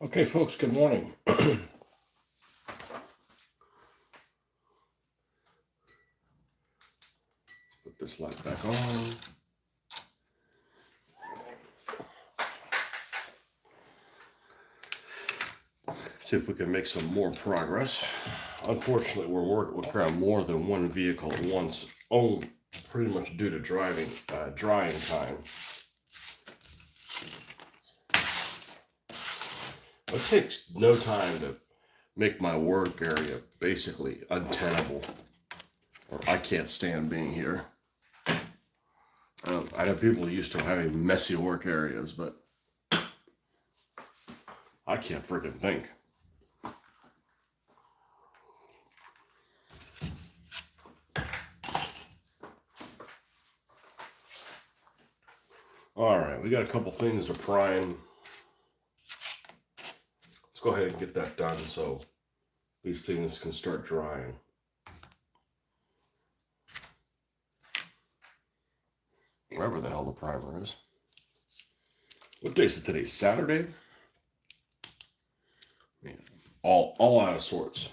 Okay, folks, good morning. Put this light back on. See if we can make some more progress. Unfortunately, we're working with around more than one vehicle at once, pretty much due to drying time. It takes no time to make my work area basically untenable, or I can't stand being here. I know people are used to having messy work areas, but I can't freaking think. All right, we got a couple things to prime. Let's go ahead and get that done so these things can start drying. Wherever the hell the primer is. What day is it today? Saturday? Man, all out of sorts.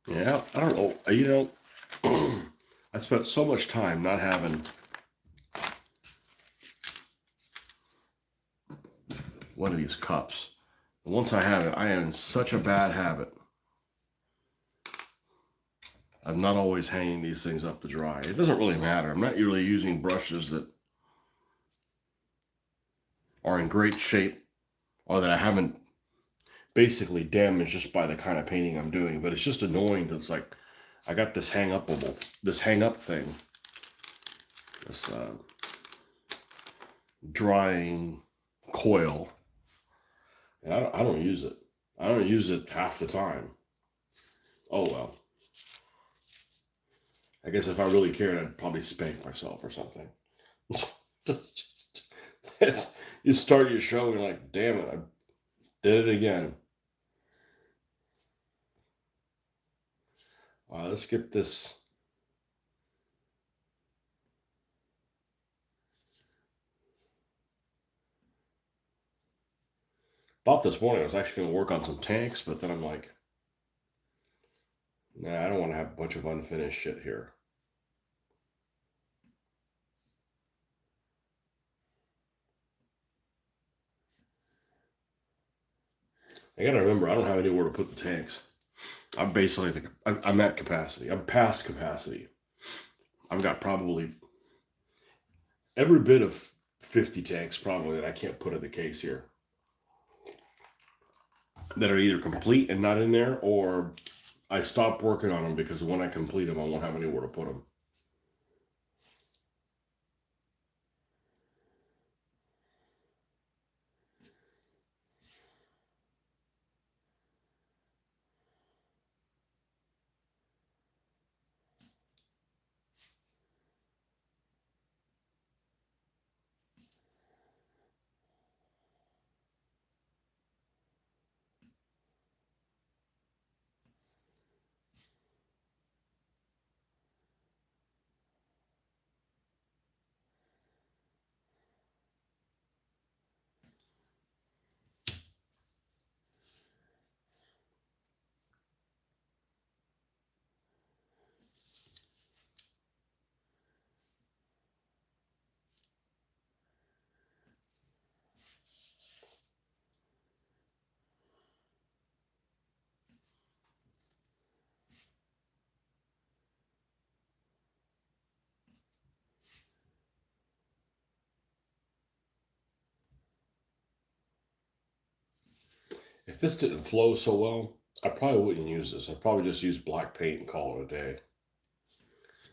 Yeah, I don't know. I spent so much time not having one of these cups. And once I have it, I am in such a bad habit of not always hanging these things up to dry. It doesn't really matter. I'm not really using brushes that are in great shape or that I haven't basically damaged just by the kind of painting I'm doing. But it's just annoying that it's like I got this hang up thing, this drying coil, and I don't use it. I don't use it half the time. Oh well. I guess if I really cared, I'd probably spank myself or something. You start your show and you're like, damn it, I did it again. Let's get this. Thought this morning I was actually going to work on some tanks, but then I'm like, nah, I don't want to have a bunch of unfinished shit here. I gotta remember, I don't have anywhere to put the tanks. I'm basically, I'm at capacity. I'm past capacity. I've got probably every bit of 50 tanks probably that I can't put in the case here, that are either complete and not in there, or I stopped working on them because when I complete them, I won't have anywhere to put them. If this didn't flow so well, I probably wouldn't use this. I'd probably just use black paint and call it a day.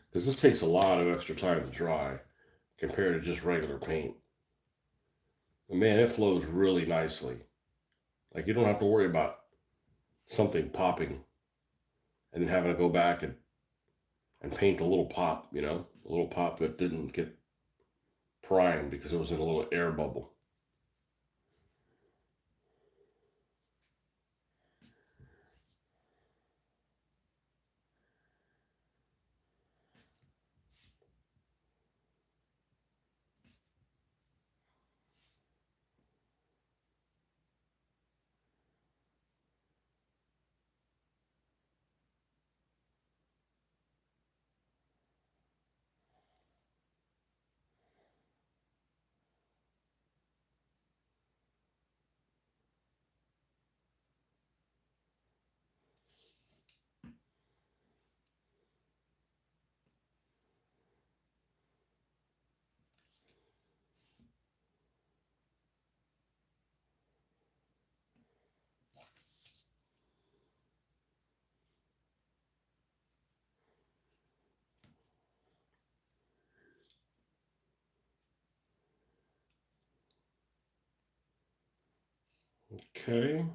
Because this takes a lot of extra time to dry compared to just regular paint. And man, it flows really nicely. Like, you don't have to worry about something popping and then having to go back and paint a little pop, a little pop that didn't get primed because it was in a little air bubble. Okay.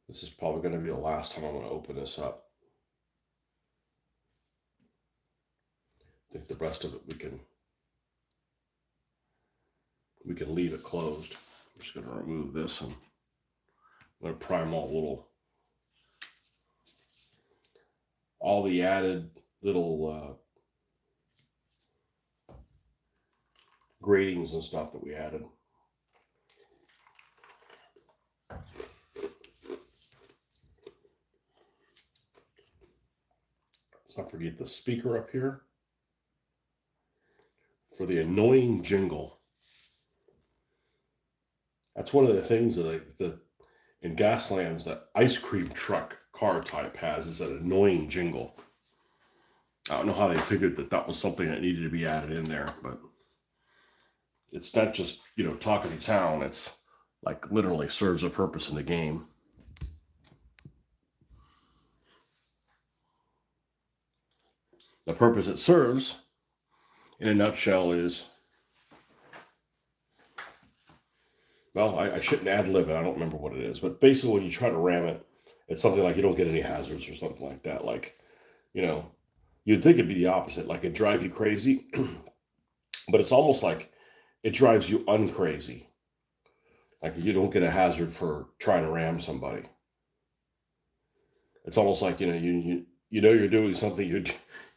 This is probably going to be the last time I'm going to open this up. I think the rest of it we can leave it closed. I'm just going to remove this, and I'm going to prime all the added little gratings and stuff that we added. Let's not forget the speaker up here for the annoying jingle. That's one of the things that in Gaslands that ice cream truck car type has, is an annoying jingle. I don't know how they figured that was something that needed to be added in there, but it's not just, talk of the town. It's like literally serves a purpose in the game. The purpose it serves, in a nutshell, is, well, I shouldn't ad lib it. I don't remember what it is, but basically, when you try to ram it, it's something like you don't get any hazards or something like that. Like, you'd think it'd be the opposite, like it drive you crazy, but it's almost like it drives you uncrazy. Like you don't get a hazard for trying to ram somebody. It's almost like you're doing something.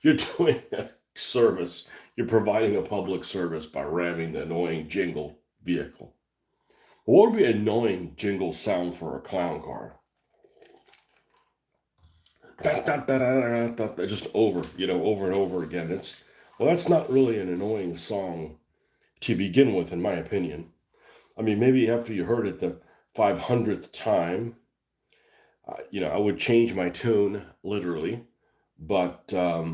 You're doing a service. You're providing a public service by ramming the annoying jingle vehicle. What would be an annoying jingle sound for a clown car? Just over and over again. That's not really an annoying song to begin with, in my opinion. I mean, maybe after you heard it the 500th time, I would change my tune literally, but yeah,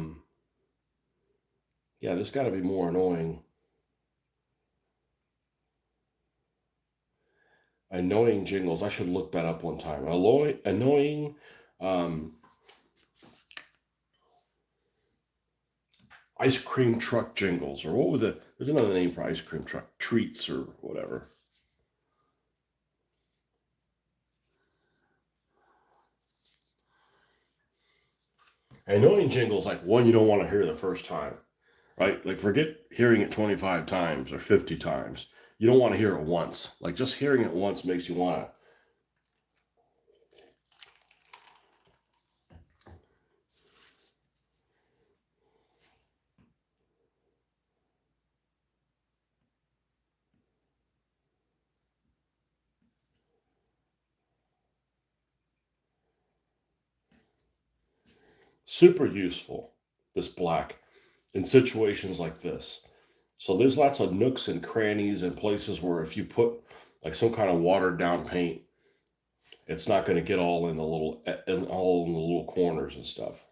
there's got to be more annoying jingles. I should look that up one time. Annoying um, ice cream truck jingles, or what was it? There's another name for ice cream truck treats or whatever. Annoying jingles, like one you don't want to hear the first time, right? Like forget hearing it 25 times or 50 times. You don't want to hear it once. Like just hearing it once makes you want to. Super useful, this black, in situations like this. So there's lots of nooks and crannies and places where if you put like some kind of watered down paint, it's not going to get all in all in the little corners and stuff.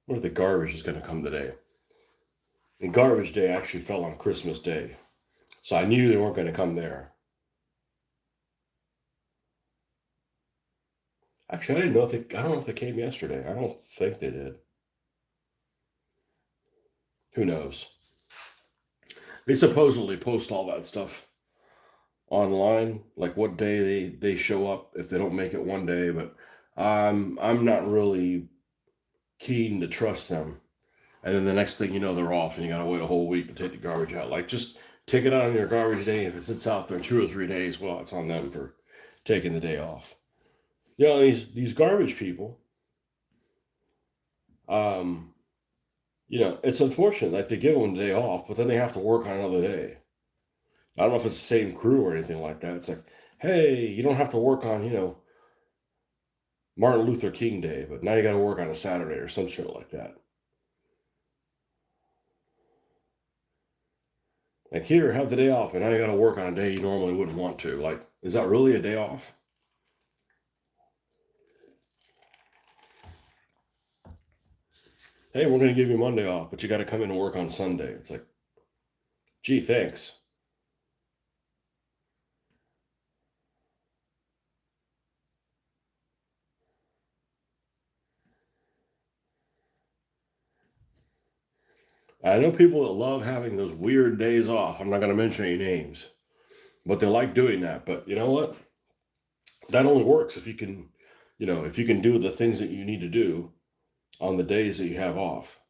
What if the garbage is going to come today? And garbage day actually fell on Christmas Day. So I knew they weren't going to come there. Actually, I didn't know if I don't know if they came yesterday. I don't think they did. Who knows? They supposedly post all that stuff online, like what day they show up if they don't make it one day, but I'm not really keen to trust them. And then the next thing you know, they're off, and you got to wait a whole week to take the garbage out. Like, just take it out on your garbage day. If it sits out there 2 or 3 days, well, it's on them for taking the day off. These garbage people, um, it's unfortunate that they give them a day off, but then they have to work on another day. I don't know if it's the same crew or anything like that. It's like, hey, you don't have to work on, Martin Luther King Day, but now you got to work on a Saturday or some shit like that. Like, here, have the day off, and now you got to work on a day you normally wouldn't want to. Like, is that really a day off? Hey, we're going to give you Monday off, but you got to come in and work on Sunday. It's like, gee, thanks. I know people that love having those weird days off. I'm not going to mention any names, but they like doing that. But you know what? That only works if you can, if you can do the things that you need to do on the days that you have off.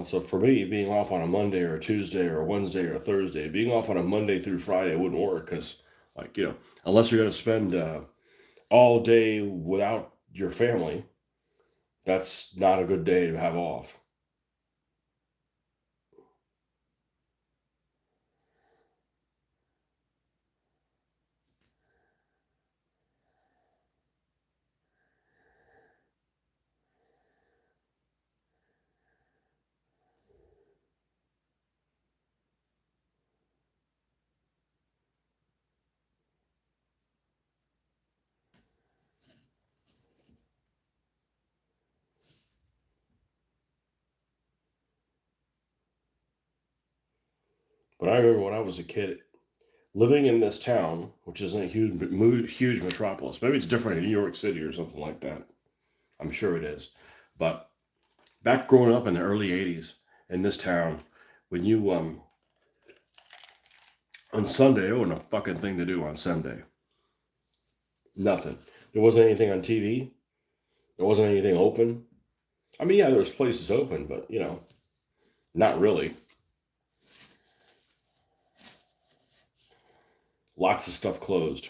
So for me, being off on a Monday or a Tuesday or a Wednesday or a Thursday, being off on a Monday through Friday wouldn't work because, like, unless you're going to spend all day without your family, that's not a good day to have off. But I remember when I was a kid, living in this town, which isn't a huge metropolis. Maybe it's different in New York City or something like that. I'm sure it is. But back growing up in the early '80s in this town, when you on Sunday, there wasn't a fucking thing to do on Sunday. Nothing. There wasn't anything on TV. There wasn't anything open. I mean, yeah, there was places open, but not really. Lots of stuff closed.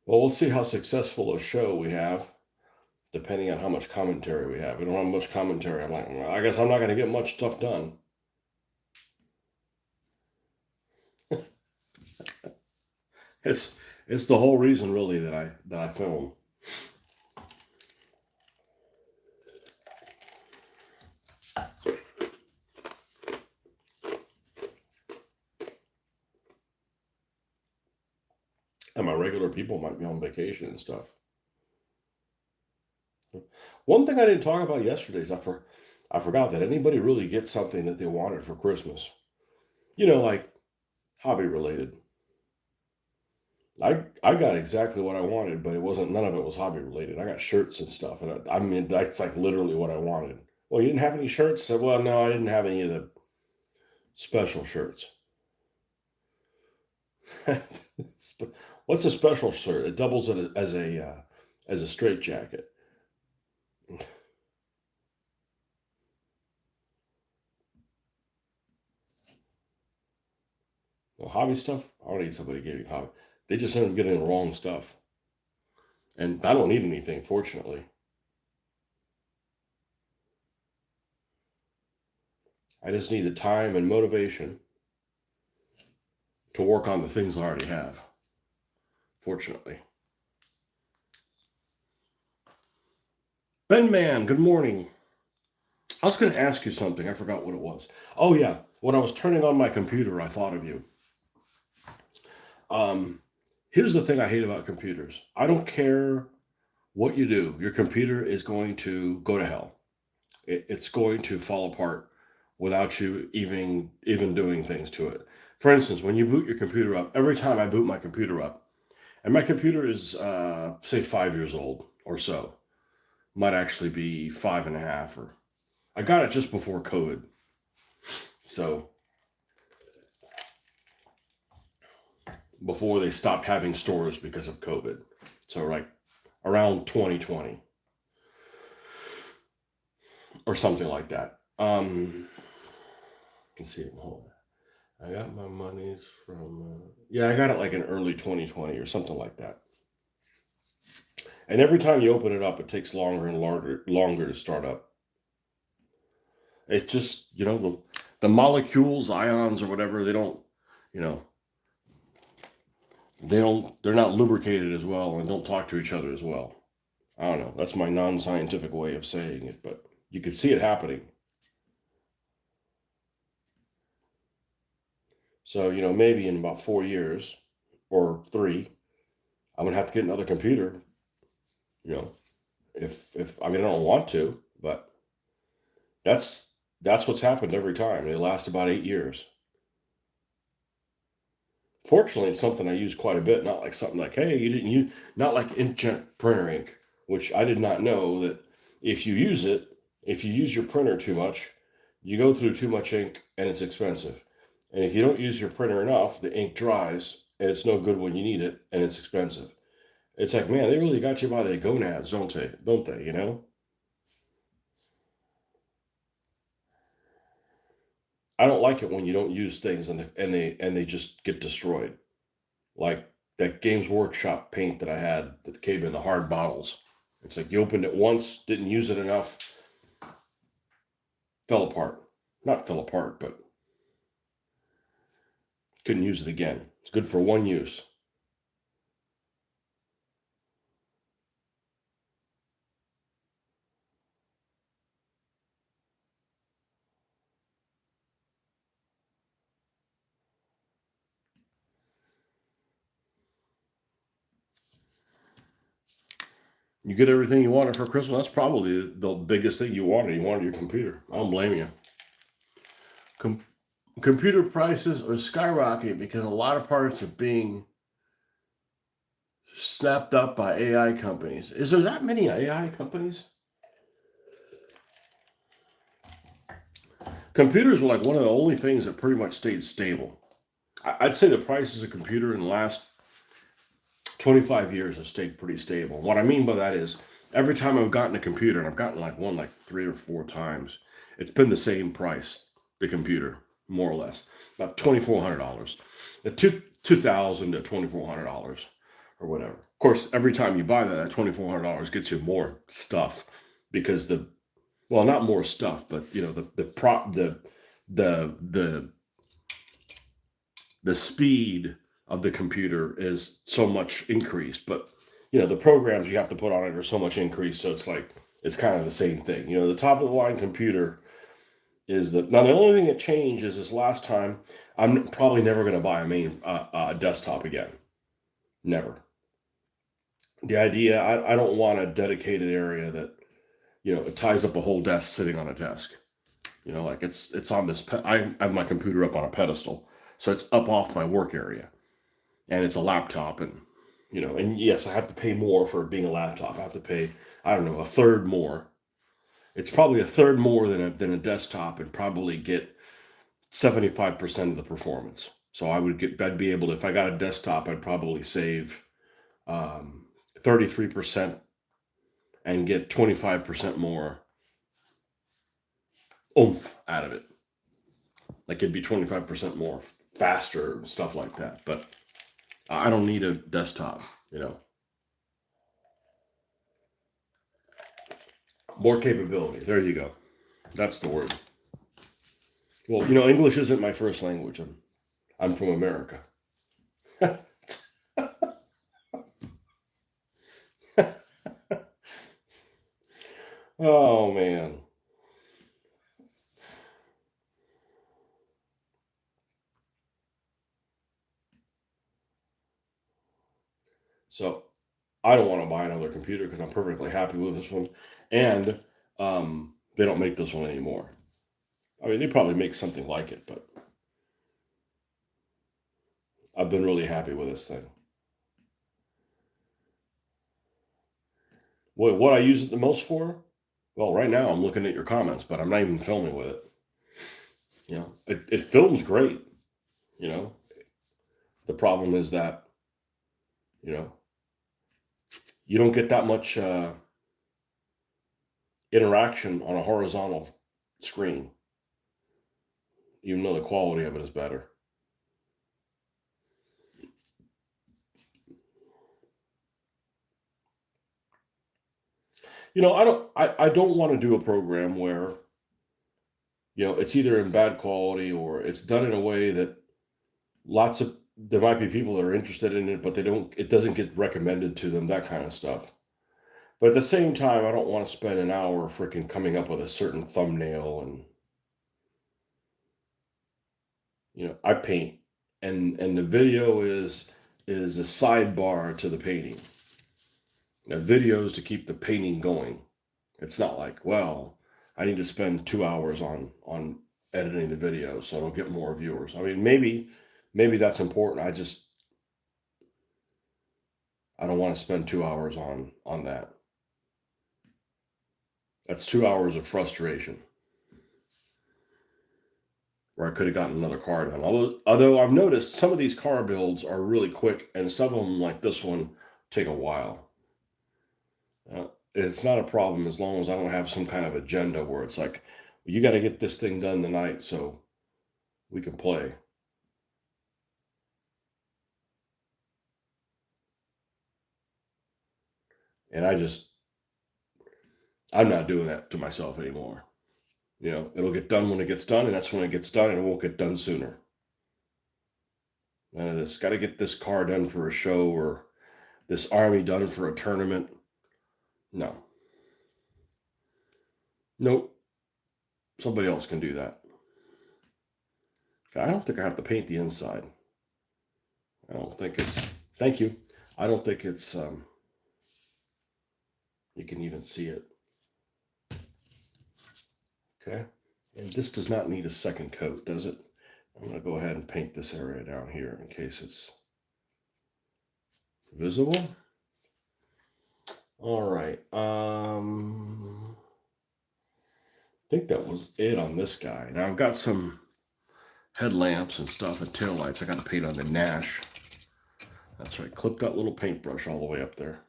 Well, we'll see how successful a show we have, depending on how much commentary we have. We don't have much commentary. I'm like, well, I guess I'm not going to get much stuff done. It's the whole reason, really, that I film. And my regular people might be on vacation and stuff. One thing I didn't talk about yesterday is I forgot that anybody really gets something that they wanted for Christmas. Like hobby related. I got exactly what I wanted, but it wasn't. None of it was hobby related. I got shirts and stuff, and I mean that's like literally what I wanted. Well, you didn't have any shirts? I said, well, no, I didn't have any of the special shirts. What's a special shirt? It doubles it as a straight jacket. Well, hobby stuff. I don't need somebody getting hobby. They just end up getting the wrong stuff, and I don't need anything, fortunately. I just need the time and motivation to work on the things I already have, fortunately. Ben Man, good morning. I was going to ask you something. I forgot what it was. Oh, yeah. When I was turning on my computer, I thought of you. Um, Here's the thing I hate about computers. I don't care what you do. Your computer is going to go to hell. It's going to fall apart without you even doing things to it. For instance, when you boot your computer up, every time I boot my computer up, and my computer is say 5 years old or so, might actually be 5.5, or I got it just before COVID, so before they stopped having stores because of COVID, so like around 2020 or something like that. Let's see, hold on. I got my monies from yeah, I got it like in early 2020 or something like that. And every time you open it up, it takes longer and longer to start up. It's just, the molecules, ions or whatever, they don't, you know, they're not lubricated as well and don't talk to each other as well. I don't know. That's my non-scientific way of saying it, but you could see it happening. So, maybe in about 4 years or 3, I'm gonna have to get another computer. You know, if I mean, I don't want to, but that's what's happened every time. They last about 8 years. Fortunately, it's something I use quite a bit. Not like something like, hey, you didn't use, not like inkjet printer ink, which I did not know that if you use it, if you use your printer too much, you go through too much ink and it's expensive. And if you don't use your printer enough, the ink dries and it's no good when you need it and it's expensive. It's like, man, they really got you by the gonads, don't they? Don't they? I don't like it when you don't use things and they just get destroyed. Like that Games Workshop paint that I had that came in the hard bottles. It's like you opened it once, didn't use it enough, fell apart. Not fell apart, but couldn't use it again. It's good for one use. You get everything you wanted for Christmas. That's probably the biggest thing you wanted. You wanted your computer. I don't blame you. Com- Computer prices are skyrocketing because a lot of parts are being snapped up by AI companies. Is there that many AI companies? Computers were like one of the only things that pretty much stayed stable. I'd say the prices of computer in the last 25 years have stayed pretty stable. What I mean by that is every time I've gotten a computer, and I've gotten like one like 3 or 4 times, it's been the same price, the computer, more or less, about $2,400. The 2000 to $2,400 or whatever. Of course, every time you buy that $2,400 gets you more stuff because well, not more stuff, but the the speed of the computer is so much increased, but the programs you have to put on it are so much increased, so it's kind of the same thing. The top of the line computer is now the only thing that changed is this last time. I'm probably never going to buy a desktop again. Never. The idea, I don't want a dedicated area that it ties up a whole desk sitting on a desk. Like it's on this. I have my computer up on a pedestal, so it's up off my work area, and it's a laptop, and yes, I have to pay more for it being a laptop. I have to pay, I don't know, a third more. It's probably a third more than a desktop, and probably get 75% of the performance. So I'd be able to, if I got a desktop, I'd probably save 33% and get 25% more oomph out of it. Like it'd be 25% more faster and stuff like that. But I don't need a desktop. More capability. There you go. That's the word. Well, you know, English isn't my first language. I'm from America. Oh man. So I don't want to buy another computer because I'm perfectly happy with this one, and they don't make this one anymore. I mean, they probably make something like it, but I've been really happy with this thing. What I use it the most for? Well, right now I'm looking at your comments, but I'm not even filming with it. You know, it films great. You know, the problem is that you know you don't get that much interaction on a horizontal screen, even though the quality of it is better. You know, I don't want to do a program where it's either in bad quality or it's done in a way that lots of there might be people that are interested in it, but it doesn't get recommended to them, that kind of stuff. But at the same time, I don't want to spend an hour freaking coming up with a certain thumbnail and I paint and the video is a sidebar to the painting. Now, videos to keep the painting going. It's not like, well, I need to spend 2 hours on editing the video so it'll get more viewers. I mean, maybe that's important. I don't want to spend 2 hours on that. That's 2 hours of frustration where I could have gotten another car done. Although I've noticed some of these car builds are really quick, and some of them, like this one, take a while. It's not a problem as long as I don't have some kind of agenda where it's like, you got to get this thing done tonight so we can play. And I'm not doing that to myself anymore. It'll get done when it gets done, and that's when it gets done, and it won't get done sooner. None of this. Got to get this car done for a show or this army done for a tournament. No. Nope. Somebody else can do that. I don't think I have to paint the inside. I don't think it's. Thank you. I don't think it's. You can even see it. Okay. And this does not need a second coat, does it? I'm going to go ahead and paint this area down here in case it's visible. All right. I think that was it on this guy. Now I've got some headlamps and stuff and taillights. I got to paint on the Nash. That's right. Clip that little paintbrush all the way up there.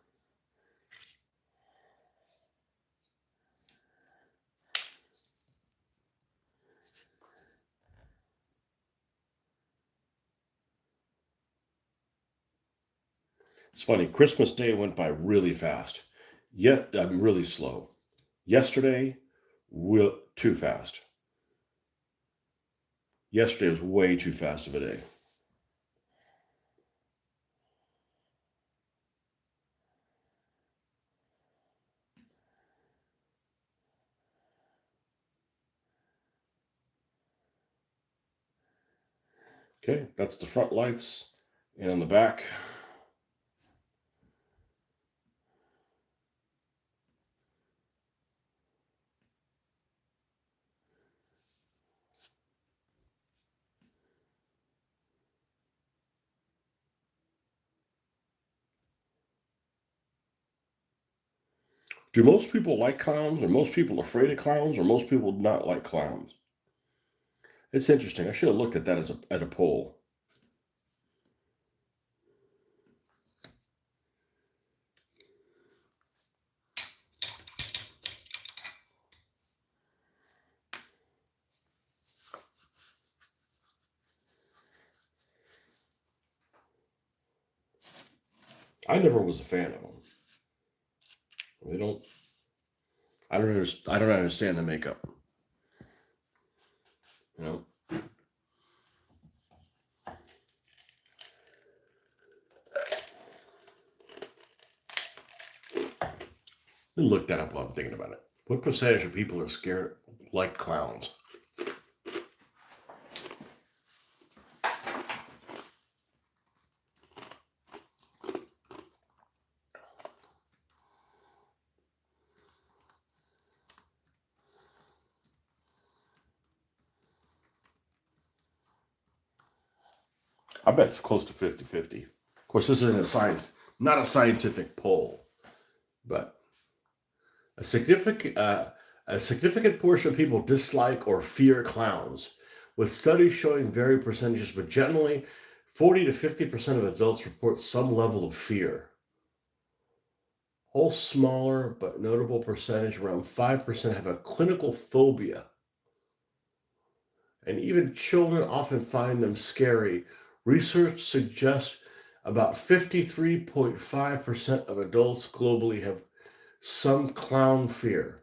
It's funny. Christmas Day went by really fast. Yet I'm really slow. Yesterday, too fast. Yesterday was way too fast of a day. Okay, that's the front lights. And on the back, do most people like clowns? Are most people afraid of clowns? Or most people not like clowns? It's interesting. I should have looked at that at a poll. I never was a fan of them. They don't. I don't understand the makeup. You know, let me look that up while I'm thinking about it. What percentage of people are scared like clowns? I bet it's close to 50-50. Of course, this isn't a science, not a scientific poll, but a significant a significant portion of people dislike or fear clowns, with studies showing varied percentages, but generally 40 to 50% of adults report some level of fear. Whole smaller but notable percentage, around 5%, have a clinical phobia. And even children often find them scary. Research suggests about 53.5% of adults globally have some clown fear,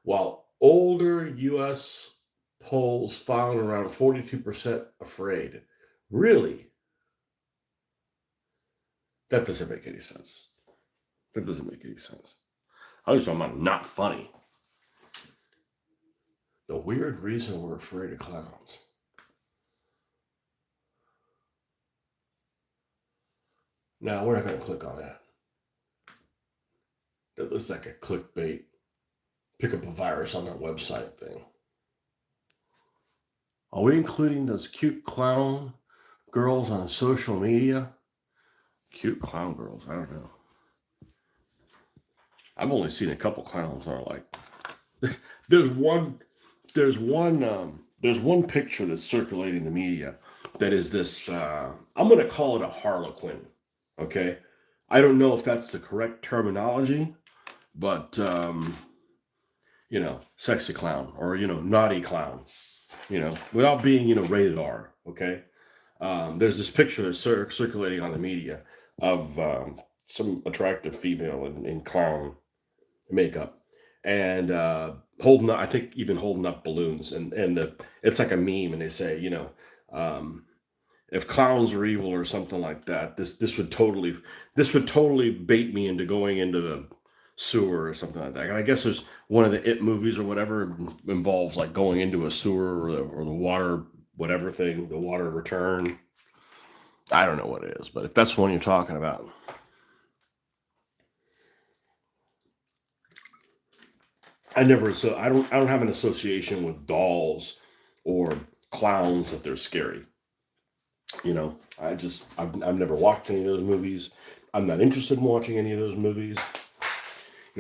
while older US polls found around 42% afraid. Really? That doesn't make any sense. That doesn't make any sense. I was talking about not funny. The weird reason we're afraid of clowns. Now, we're not going to click on that. That looks like a clickbait, pick up a virus on that website thing. Are we including those cute clown girls on social media? Cute clown girls, I don't know. I've only seen a couple clowns are like. there's one there's one picture that's circulating the media that is this I'm gonna call it a harlequin. Okay. I don't know if that's the correct terminology, but sexy clown or naughty clown, without being rated R. Okay. There's this picture that's circulating on the media of some attractive female in clown makeup and holding up, I think even holding up balloons, and it's like a meme, and they say, if clowns are evil or something like that, this would totally bait me into going into the sewer or something like that. I guess there's one of the It movies or whatever involves like going into a sewer or the water whatever thing, the water return. I don't know what it is, but if that's the one you're talking about. I don't have an association with dolls or clowns that they're scary. I've never watched any of those movies. I'm not interested in watching any of those movies.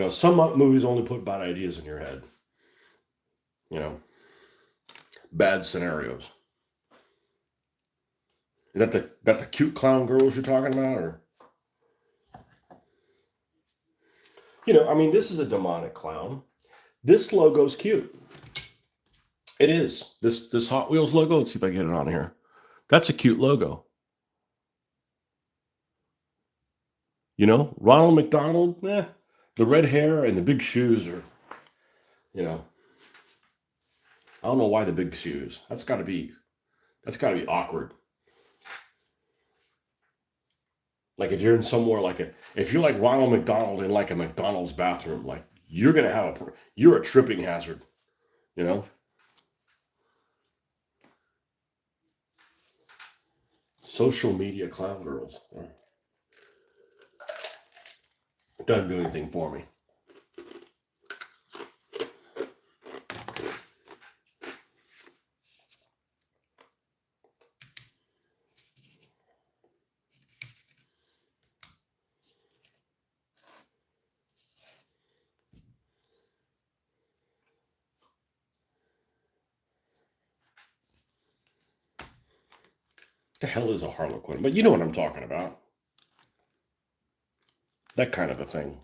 Some movies only put bad ideas in your head. You know, bad scenarios. Is that the cute clown girls you're talking about, or I mean, this is a demonic clown. This logo's cute. It is. This Hot Wheels logo. Let's see if I get it on here. That's a cute logo. Ronald McDonald, the red hair and the big shoes are, I don't know why the big shoes. That's got to be awkward. Like if you're in somewhere if you're like Ronald McDonald in like a McDonald's bathroom, like you're a tripping hazard, you know? Social media clown girls. Doesn't do anything for me. The hell is a harlequin? But you know what I'm talking about. That kind of a thing.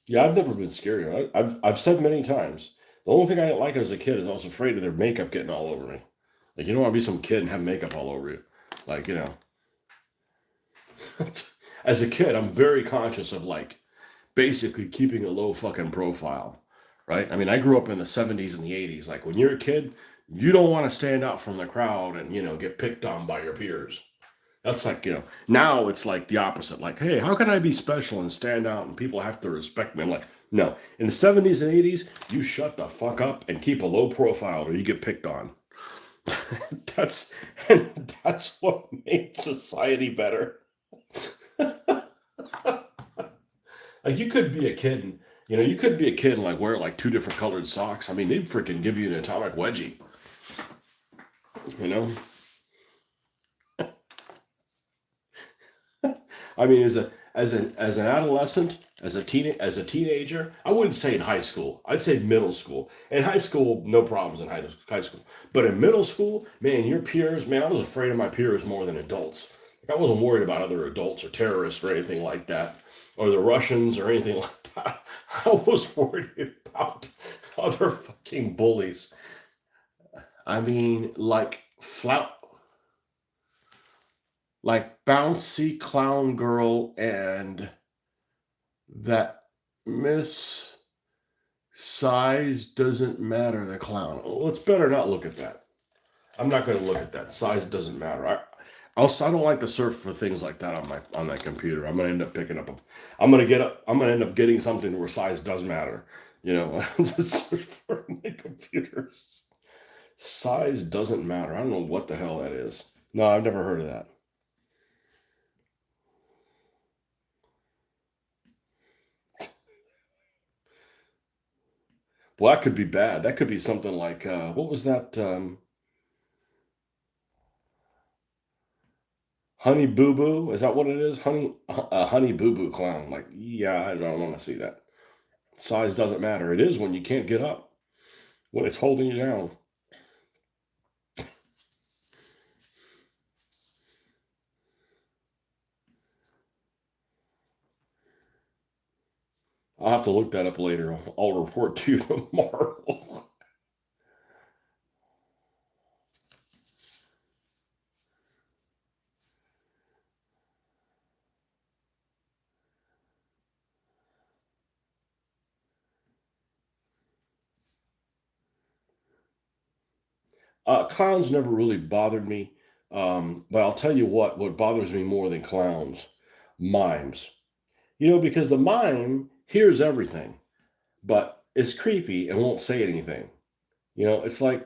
Yeah, I've never been scared. I've said many times. The only thing I didn't like as a kid is I was afraid of their makeup getting all over me. Like you don't want to be some kid and have makeup all over you. Like as a kid, I'm very conscious of like basically keeping a low fucking profile, right? I mean, I grew up in the 70s and the 80s. Like when you're a kid, you don't want to stand out from the crowd and, get picked on by your peers. That's like, now it's like the opposite. Like, hey, how can I be special and stand out and people have to respect me? I'm like, no. In the 70s and 80s, you shut the fuck up and keep a low profile or you get picked on. that's that's what made society better. Like you could be a kid and you could be a kid and like wear like two different colored socks. I mean, they'd freaking give you an atomic wedgie, you know? I mean, as an adolescent, as a teenager, I wouldn't say in high school. I'd say middle school. In high school, no problems in high school. But in middle school, man, your peers, man, I was afraid of my peers more than adults. Like I wasn't worried about other adults or terrorists or anything like that, or the Russians or anything like that. I was worried about other fucking bullies. I mean, like bouncy clown girl and that Miss Size doesn't matter, the clown. Let's better not look at that. I'm not going to look at that. Size doesn't matter. I don't like to surf for things like that on my computer. I'm going to end up picking up I'm going to end up getting something where size does matter. To search for my computers. Size doesn't matter. I don't know what the hell that is. No, I've never heard of that. Well, that could be bad. That could be something like what was that? Honey Boo Boo? Is that what it is? Honey Boo Boo clown. Like, yeah, I don't want to see that. Size doesn't matter. It is when you can't get up, when it's holding you down. I'll have to look that up later. I'll report to you tomorrow. Clowns never really bothered me, but I'll tell you what bothers me more than clowns, mimes. Because the mime hears everything, but is creepy and won't say anything. It's like,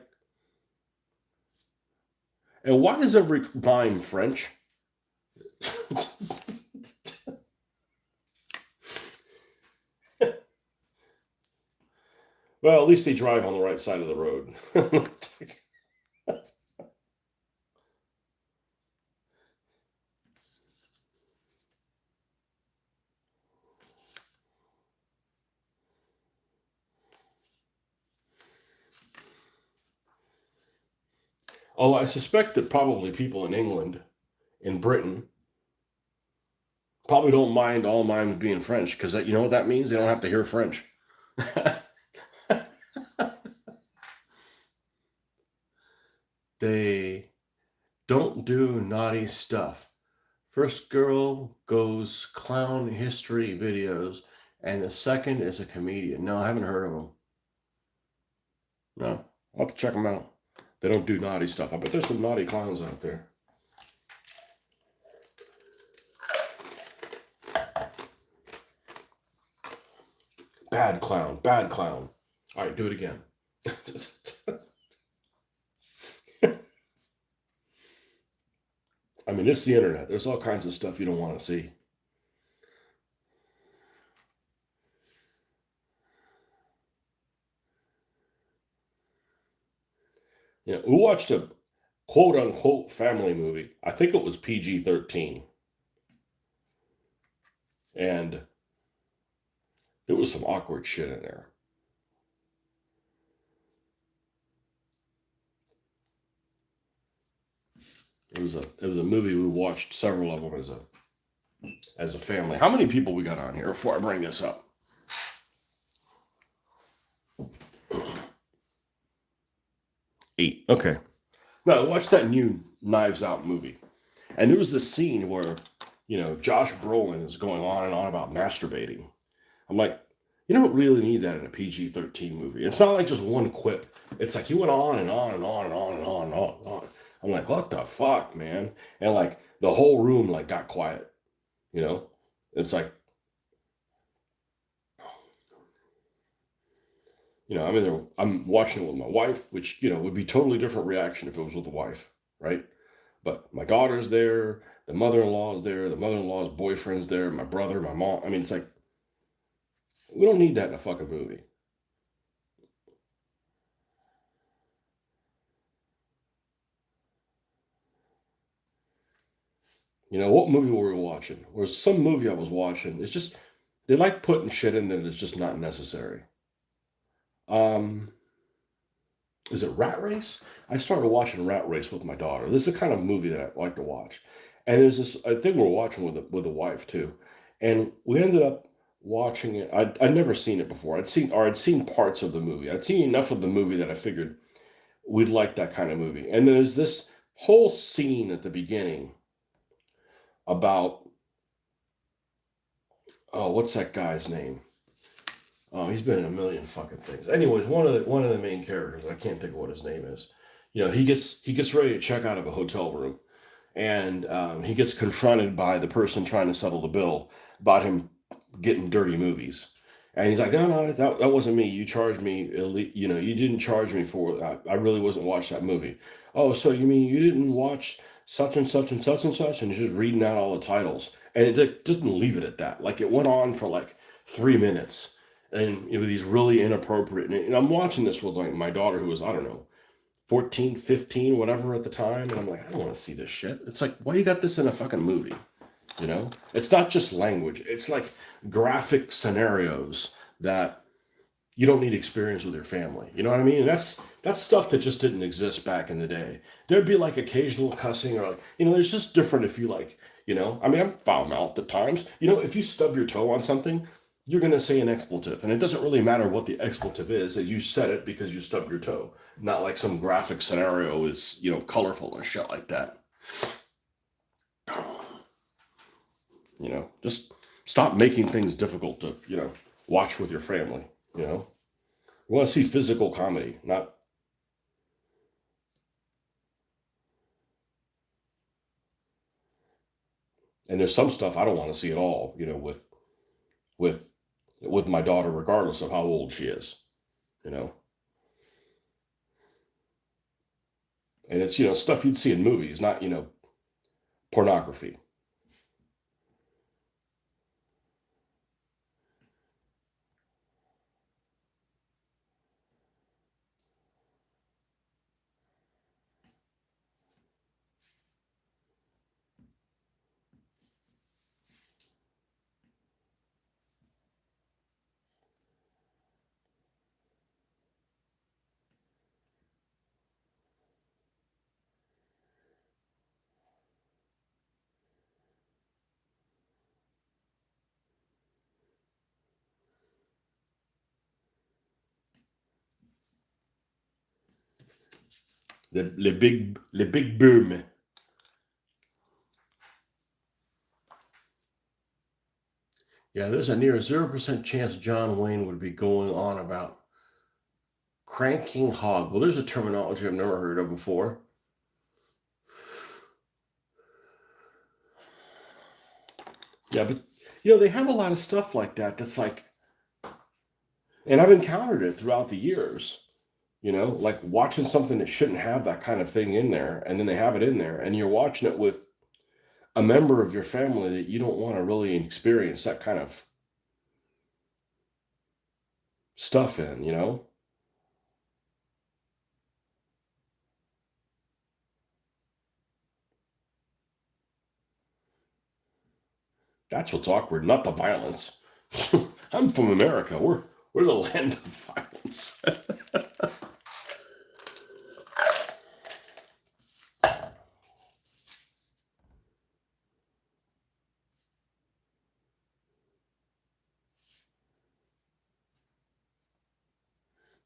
and why is every mime French? Well, at least they drive on the right side of the road. Oh, I suspect that probably people in England, in Britain, probably don't mind all mimes being French because you know what that means? They don't have to hear French. They don't do naughty stuff. First girl goes clown history videos, and the second is a comedian. No, I haven't heard of them. No, I'll have to check them out. They don't do naughty stuff. I bet there's some naughty clowns out there. Bad clown, bad clown. All right, do it again. I mean, it's the internet. There's all kinds of stuff you don't want to see. We watched a quote unquote family movie. I think it was PG-13. And there was some awkward shit in there. It was a movie we watched several of them as a family. How many people we got on here before I bring this up? 8. Okay. Now watch that new Knives Out movie. And there was this scene where, Josh Brolin is going on and on about masturbating. I'm like, You don't really need that in a PG-13 movie. It's not like just one quip. It's like he went on and on and on and on and on and on and on. I'm like, what the fuck, man? And like the whole room like got quiet. You know, it's like, I mean, I'm watching it with my wife, which would be totally different reaction if it was with a wife, right? But my daughter's there, the mother-in-law is there, the mother-in-law's boyfriend's there, my brother, my mom. I mean, it's like we don't need that in a fucking movie. What movie were we watching? Or some movie I was watching. It's just they like putting shit in there that's just not necessary. Um, is it Rat Race? I started watching Rat Race with my daughter. This is the kind of movie that I like to watch. And there's this I think we're watching with a wife too. And we ended up watching it. I'd never seen it before. I'd seen parts of the movie. I'd seen enough of the movie that I figured we'd like that kind of movie. And there's this whole scene at the beginning about, oh, what's that guy's name? Oh, he's been in a million fucking things. Anyways, one of the main characters, I can't think of what his name is. He gets ready to check out of a hotel room, and he gets confronted by the person trying to settle the bill about him getting dirty movies. And he's like, no, no, that wasn't me. You charged me, you didn't charge me for it. I really wasn't watching that movie. Oh, so you mean you didn't watch such and such and such and such? And he's just reading out all the titles. And it doesn't leave it at that. Like it went on for like 3 minutes. And these really inappropriate. And I'm watching this with like my daughter who was, I don't know, 14, 15, whatever at the time. And I'm like, I don't want to see this shit. It's like, why you got this in a fucking movie? It's not just language. It's like graphic scenarios that you don't need experience with your family. You know what I mean? And that's stuff that just didn't exist back in the day. There'd be like occasional cussing or like, there's just different if you like, I mean, I'm foul mouthed at times. If you stub your toe on something, you're going to say an expletive. And it doesn't really matter what the expletive is, that you said it because you stubbed your toe. Not like some graphic scenario is, colorful and shit like that. Just stop making things difficult to, watch with your family, you know. We want to see physical comedy, not. And there's some stuff I don't want to see at all, with with my daughter, regardless of how old she is, you know. And it's stuff you'd see in movies, not pornography. The big boom. Yeah, there's a near 0% chance John Wayne would be going on about cranking hog. Well, there's a terminology I've never heard of before. Yeah, but they have a lot of stuff like that that's like, and I've encountered it throughout the years, like watching something that shouldn't have that kind of thing in there, and then they have it in there, and you're watching it with a member of your family that you don't want to really experience that kind of stuff in. That's what's awkward, not the violence. I'm from America. We're the land of violence.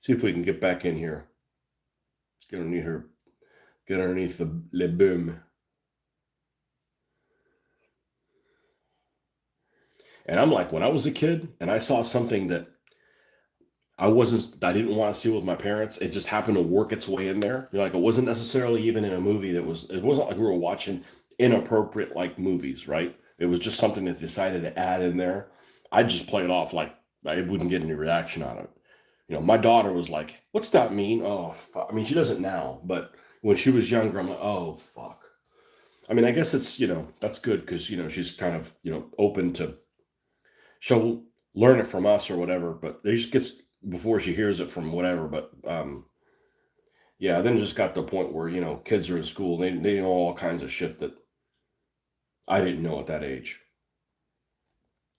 See if we can get back in here. Get underneath her. Get underneath the le boom. And I'm like, when I was a kid and I saw something that I didn't want to see it with my parents. It just happened to work its way in there. Like, it wasn't necessarily even in a movie it wasn't like we were watching inappropriate like movies, right? It was just something that they decided to add in there. I'd just play it off like I wouldn't get any reaction on it. My daughter was like, "What's that mean?" Oh, fuck. I mean, she doesn't now, but when she was younger, I'm like, "Oh, fuck." I mean, I guess it's, that's good because, she's kind of, open to, she'll learn it from us or whatever, but it just gets, before she hears it from whatever. But, yeah, then it just got to the point where, kids are in school, they know all kinds of shit that I didn't know at that age.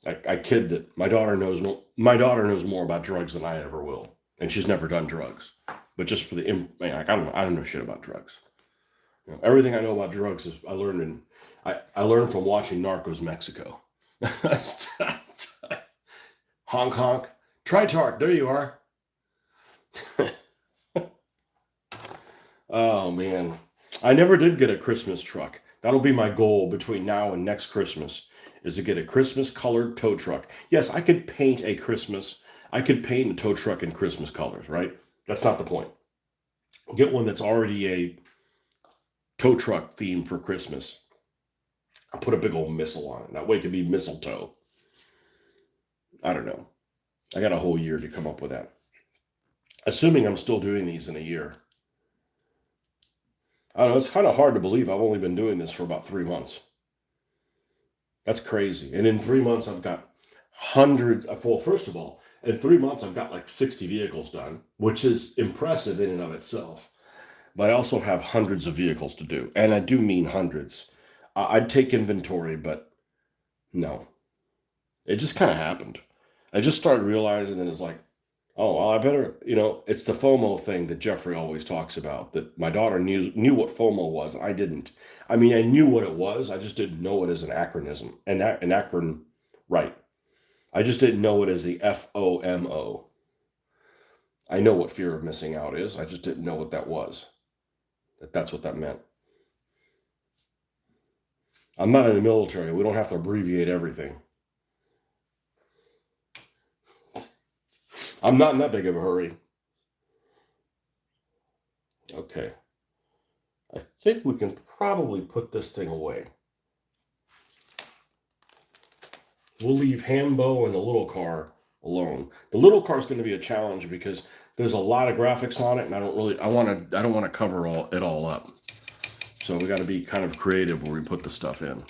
I kid that my daughter knows more about drugs than I ever will. And she's never done drugs, but just for like, I don't know shit about drugs. Everything I know about drugs is I learned from watching Narcos Mexico. Honk honk. Tritarch, there you are. Oh man. I never did get a Christmas truck. That'll be my goal between now and next Christmas, is to get a Christmas colored tow truck. Yes, I could paint a tow truck in Christmas colors, right? That's not the point. Get one that's already a tow truck theme for Christmas. I'll put a big old missile on it. That way it can be mistletoe. I don't know. I got a whole year to come up with that. Assuming I'm still doing these in a year. I don't know. It's kind of hard to believe I've only been doing this for about 3 months. That's crazy. And in 3 months, I've got hundreds. Well, first of all, in 3 months, I've got like 60 vehicles done, which is impressive in and of itself. But I also have hundreds of vehicles to do. And I do mean hundreds. I'd take inventory, but no. It just kind of happened. I just started realizing that it's like, oh, well, I better, it's the FOMO thing that Jeffrey always talks about, that my daughter knew what FOMO was. I didn't. I mean, I knew what it was. I just didn't know it as an acronym. An acronym, right. I just didn't know it as the FOMO. I know what fear of missing out is. I just didn't know what that was. That's what that meant. I'm not in the military. We don't have to abbreviate everything. I'm not in that big of a hurry. Okay. I think we can probably put this thing away. We'll leave Hambo and the little car alone. The little car is going to be a challenge because there's a lot of graphics on it, and I don't want to cover it all up. So we got to be kind of creative where we put the stuff in.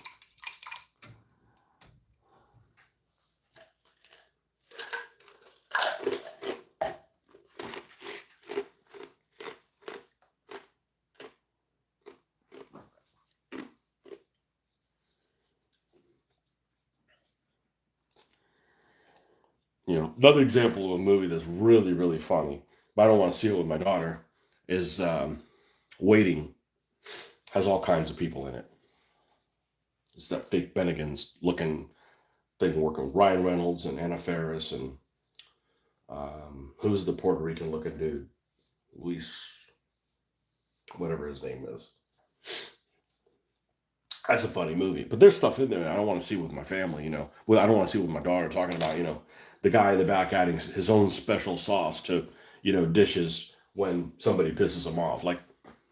Another example of a movie that's really, really funny, but I don't want to see it with my daughter, is Waiting. Has all kinds of people in it. It's that fake Bennigan's looking thing working with Ryan Reynolds and Anna Faris and who's the Puerto Rican looking dude? Luis, whatever his name is. That's a funny movie, but there's stuff in there I don't want to see with my family. Well, I don't want to see with my daughter, talking about the guy in the back adding his own special sauce to dishes when somebody pisses him off. Like,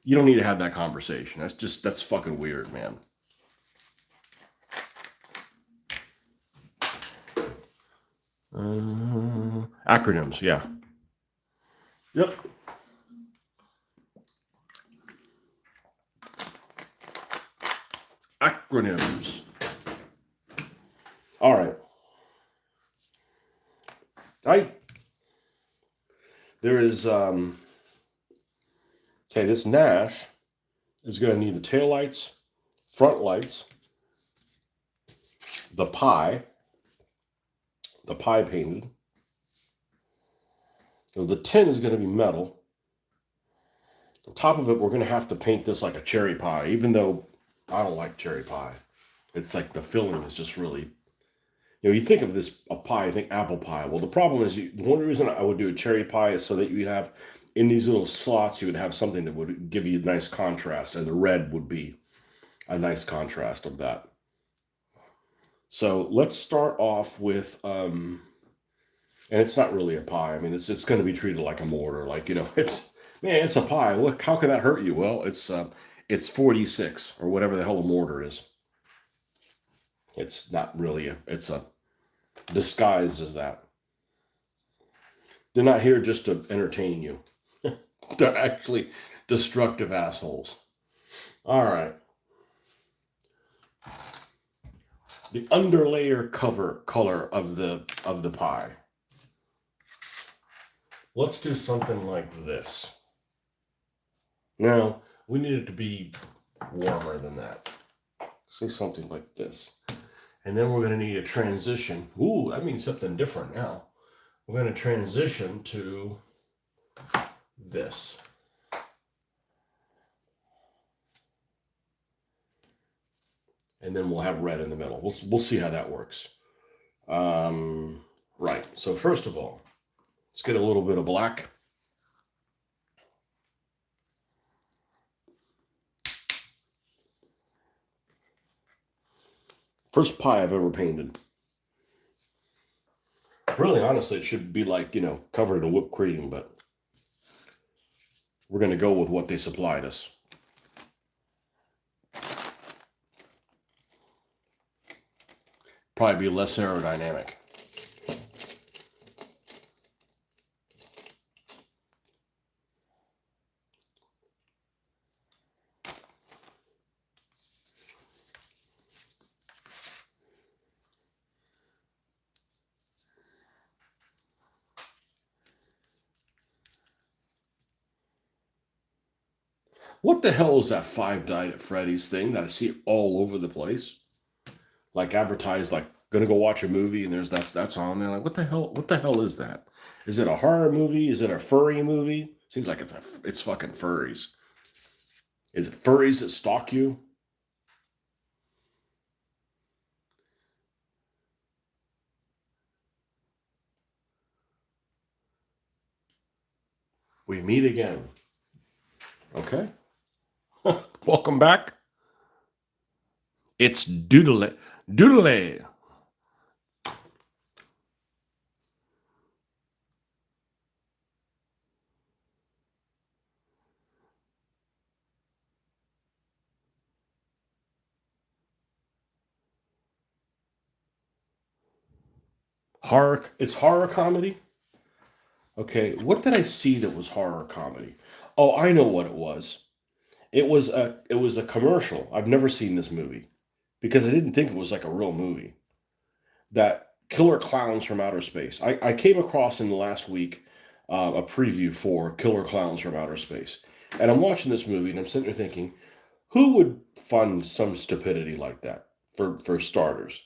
you don't need to have that conversation. That's fucking weird, man. Acronyms, yeah. Yep. Acronyms. All right. There is this Nash is going to need the tail lights, front lights, the pie painted. So the tin is going to be metal. On top of it, we're going to have to paint this like a cherry pie, even though I don't like cherry pie. It's like the filling is just really, you think of this, a pie, I think apple pie. Well, the problem is, the only reason I would do a cherry pie is so that you have, in these little slots, you would have something that would give you a nice contrast, and the red would be a nice contrast of that. So let's start off with And it's not really a pie. I mean, it's going to be treated like a mortar. Like, it's, man, it's a pie. Look, how can that hurt you? Well, it's 46 or whatever the hell a mortar is. It's not really it's a disguised as that. They're not here just to entertain you. They're actually destructive assholes. All right. The underlayer cover color of the pie. Let's do something like this. Now, we need it to be warmer than that. Say something like this. And then we're going to need a transition. Ooh, that means something different now. We're going to transition to this. And then we'll have red in the middle. We'll see how that works. Right. So first of all, let's get a little bit of black. First pie I've ever painted. Really, honestly, it should be like, covered in whipped cream, but we're going to go with what they supplied us. Probably be less aerodynamic. What the hell is that Five Died at Freddy's thing that I see all over the place? Like advertised, like gonna go watch a movie, and that's on there. Like, what the hell? What the hell is that? Is it a horror movie? Is it a furry movie? Seems like it's fucking furries. Is it furries that stalk you? We meet again. Okay. Welcome back. It's Doodle. Doodle. Horror. It's horror comedy. Okay. What did I see that was horror comedy? Oh, I know what it was. It was a commercial. I've never seen this movie because I didn't think it was like a real movie. That Killer Clowns from Outer Space. I came across in the last week a preview for Killer Clowns from Outer Space, and I'm watching this movie and I'm sitting there thinking, who would fund some stupidity like that for starters,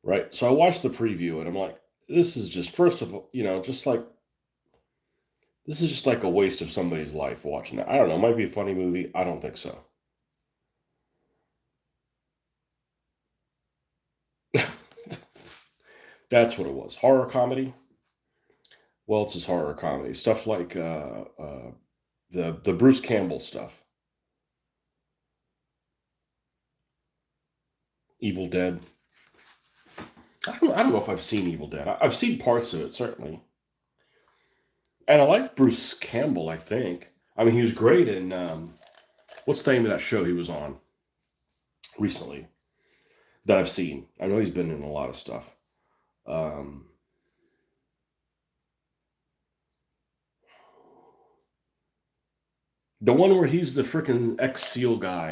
right? So I watched the preview and I'm like, this is just first of all, just like this is just like a waste of somebody's life watching that. I don't know. It might be a funny movie. I don't think so. That's what it was. Horror comedy. Well, it's just horror comedy stuff like the Bruce Campbell stuff, Evil Dead. I don't know if I've seen Evil Dead. I've seen parts of it certainly, and I like Bruce Campbell. I think. I mean, he was great in what's the name of that show he was on recently that I've seen. I know he's been in a lot of stuff. Um, the one where he's the freaking ex SEAL guy,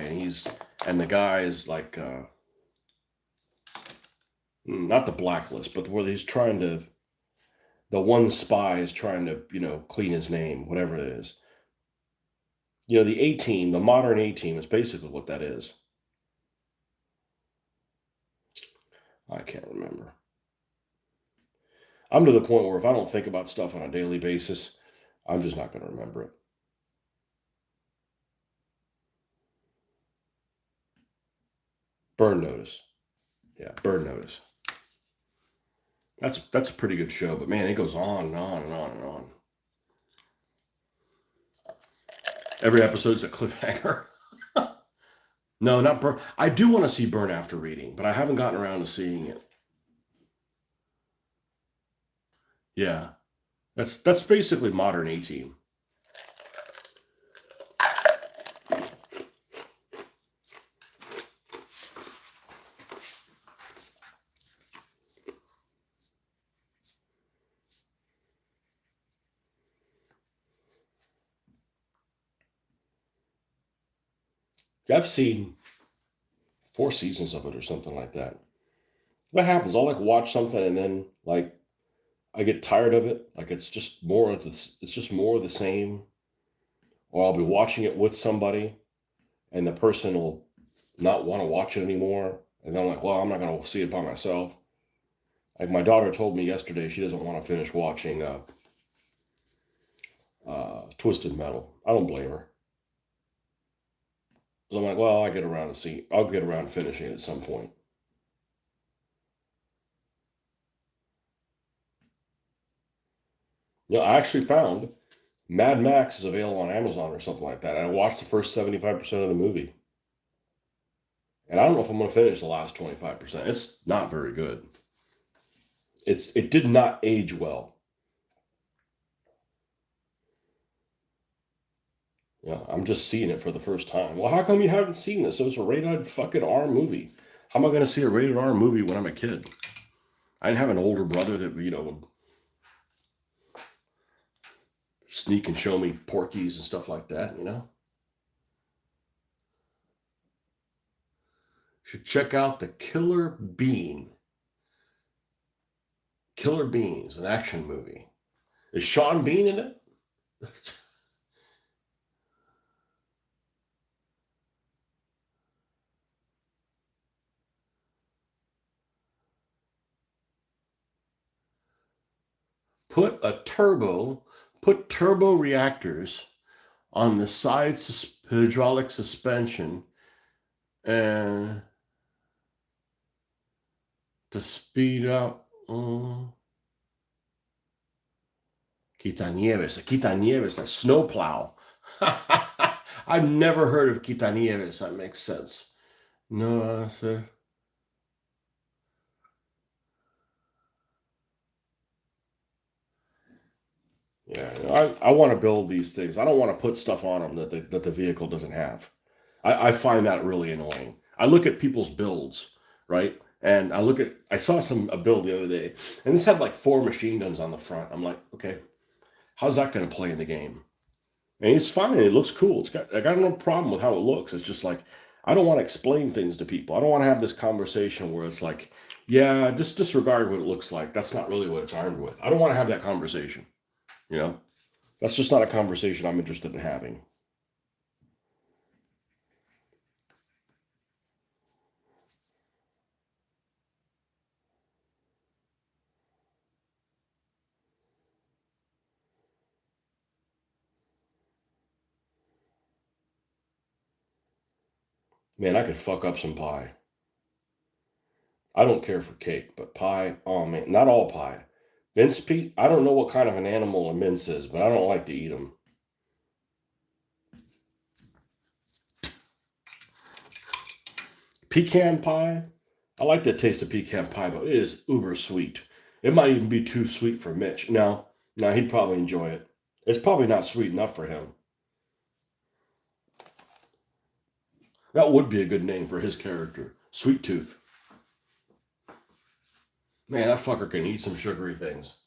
and the guy is like not the blacklist, but where he's trying to the one spy is trying to clean his name, whatever it is. The A team, the modern A team, is basically what that is. I can't remember. I'm to the point where if I don't think about stuff on a daily basis, I'm just not going to remember it. Burn Notice. Yeah, Burn Notice. That's a pretty good show, but man, it goes on and on and on and on. Every episode's a cliffhanger. No, not Burn. I do want to see Burn After Reading, but I haven't gotten around to seeing it. Yeah, that's basically modern A-Team. I've seen 4 seasons of it or something like that. What happens? I'll like watch something and then like I get tired of it. Like it's just more of this. It's just more of the same. Or I'll be watching it with somebody, and the person will not want to watch it anymore. And I'm like, well, I'm not going to see it by myself. Like my daughter told me yesterday, she doesn't want to finish watching Twisted Metal. I don't blame her. So I'm like, well, I'll get around to finishing it at some point. I actually found Mad Max is available on Amazon or something like that. And I watched the first 75% of the movie. And I don't know if I'm going to finish the last 25%. It's not very good. It did not age well. I'm just seeing it for the first time. Well, how come you haven't seen this? It was a rated fucking R movie. How am I going to see a rated R movie when I'm a kid? I didn't have an older brother that would sneak and show me Porkies and stuff like that. Should check out the Killer Bean. Killer Beans, an action movie. Is Sean Bean in it? put a turbo, Put turbo reactors on the side hydraulic suspension and to speed up. Quitanieves, a snowplow. I've never heard of Quitanieves. That makes sense. No, I said. Yeah, I want to build these things. I don't want to put stuff on them that the vehicle doesn't have. I find that really annoying. I look at people's builds, right? And I saw a build the other day, and this had like 4 machine guns on the front. I'm like, okay, how's that going to play in the game? And it's fine. It looks cool. I got no problem with how it looks. It's just like, I don't want to explain things to people. I don't want to have this conversation where it's like, yeah, just disregard what it looks like. That's not really what it's armed with. I don't want to have that conversation. You know, that's just not a conversation I'm interested in having. Man, I could fuck up some pie. I don't care for cake, but pie, oh man, not all pie. Mince pie, I don't know what kind of an animal a mince is, but I don't like to eat them. Pecan pie, I like the taste of pecan pie, but it is uber sweet. It might even be too sweet for Mitch. No, he'd probably enjoy it. It's probably not sweet enough for him. That would be a good name for his character, Sweet Tooth. Man, that fucker can eat some sugary things.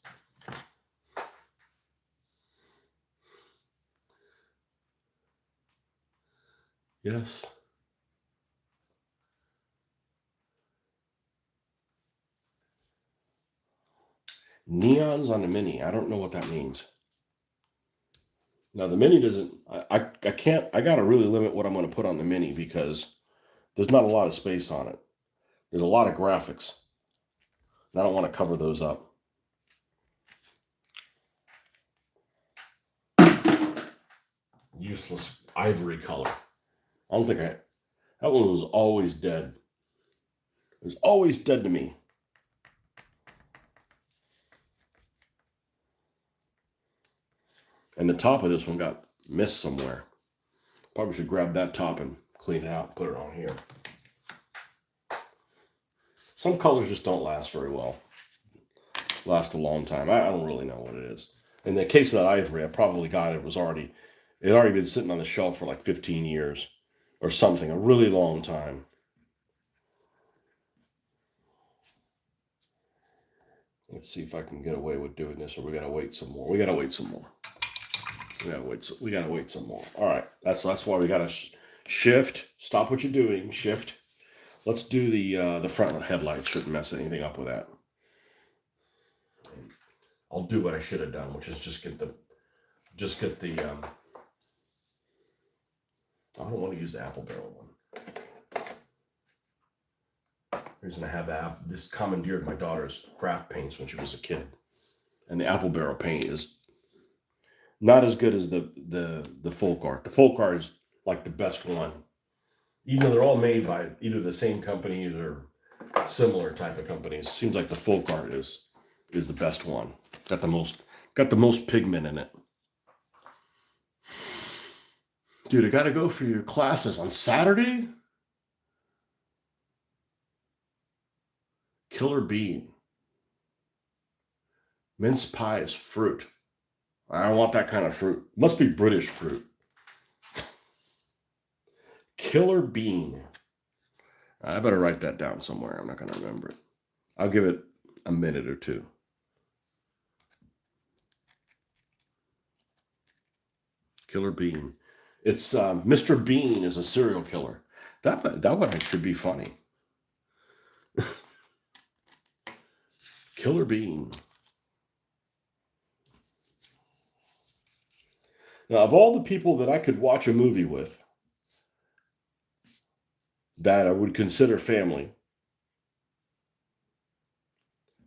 Yes. Neons on the Mini. I don't know what that means. Now the Mini doesn't. I can't. I gotta really limit what I'm going to put on the Mini because there's not a lot of space on it. There's a lot of graphics. And I don't want to cover those up. Useless ivory color. I don't think I. That one was always dead. It was always dead to me. And the top of this one got missed somewhere. Probably should grab that top and clean it out and put it on here. Some colors just don't last very well. last a long time. I don't really know what it is. In the case of that ivory, I probably got it. It had already been sitting on the shelf for like 15 years or something, a really long time. Let's see if I can get away with doing this, or we gotta wait some more. We gotta wait some more. We gotta wait some more. All right, that's why we gotta shift. Stop what you're doing. Shift. Let's do the front headlights. Shouldn't mess anything up with that. I'll do what I should have done, which is just get the. I don't want to use the apple barrel one. The reason I have this commandeered my daughter's craft paints when she was a kid, and the apple barrel paint is not as good as the folk art. The folk art is like the best one, even though they're all made by either the same company or similar type of companies. Seems like the folk art is the best one. Got the most pigment in it. Dude, I gotta go for your classes on Saturday. Killer bean. Mince pie is fruit. I don't want that kind of fruit. Must be British fruit. Killer bean. I better write that down somewhere. I'm not going to remember it. I'll give it a minute or two. Killer bean. It's Mr. Bean is a serial killer. That one should be funny. Killer bean. Now, of all the people that I could watch a movie with that I would consider family,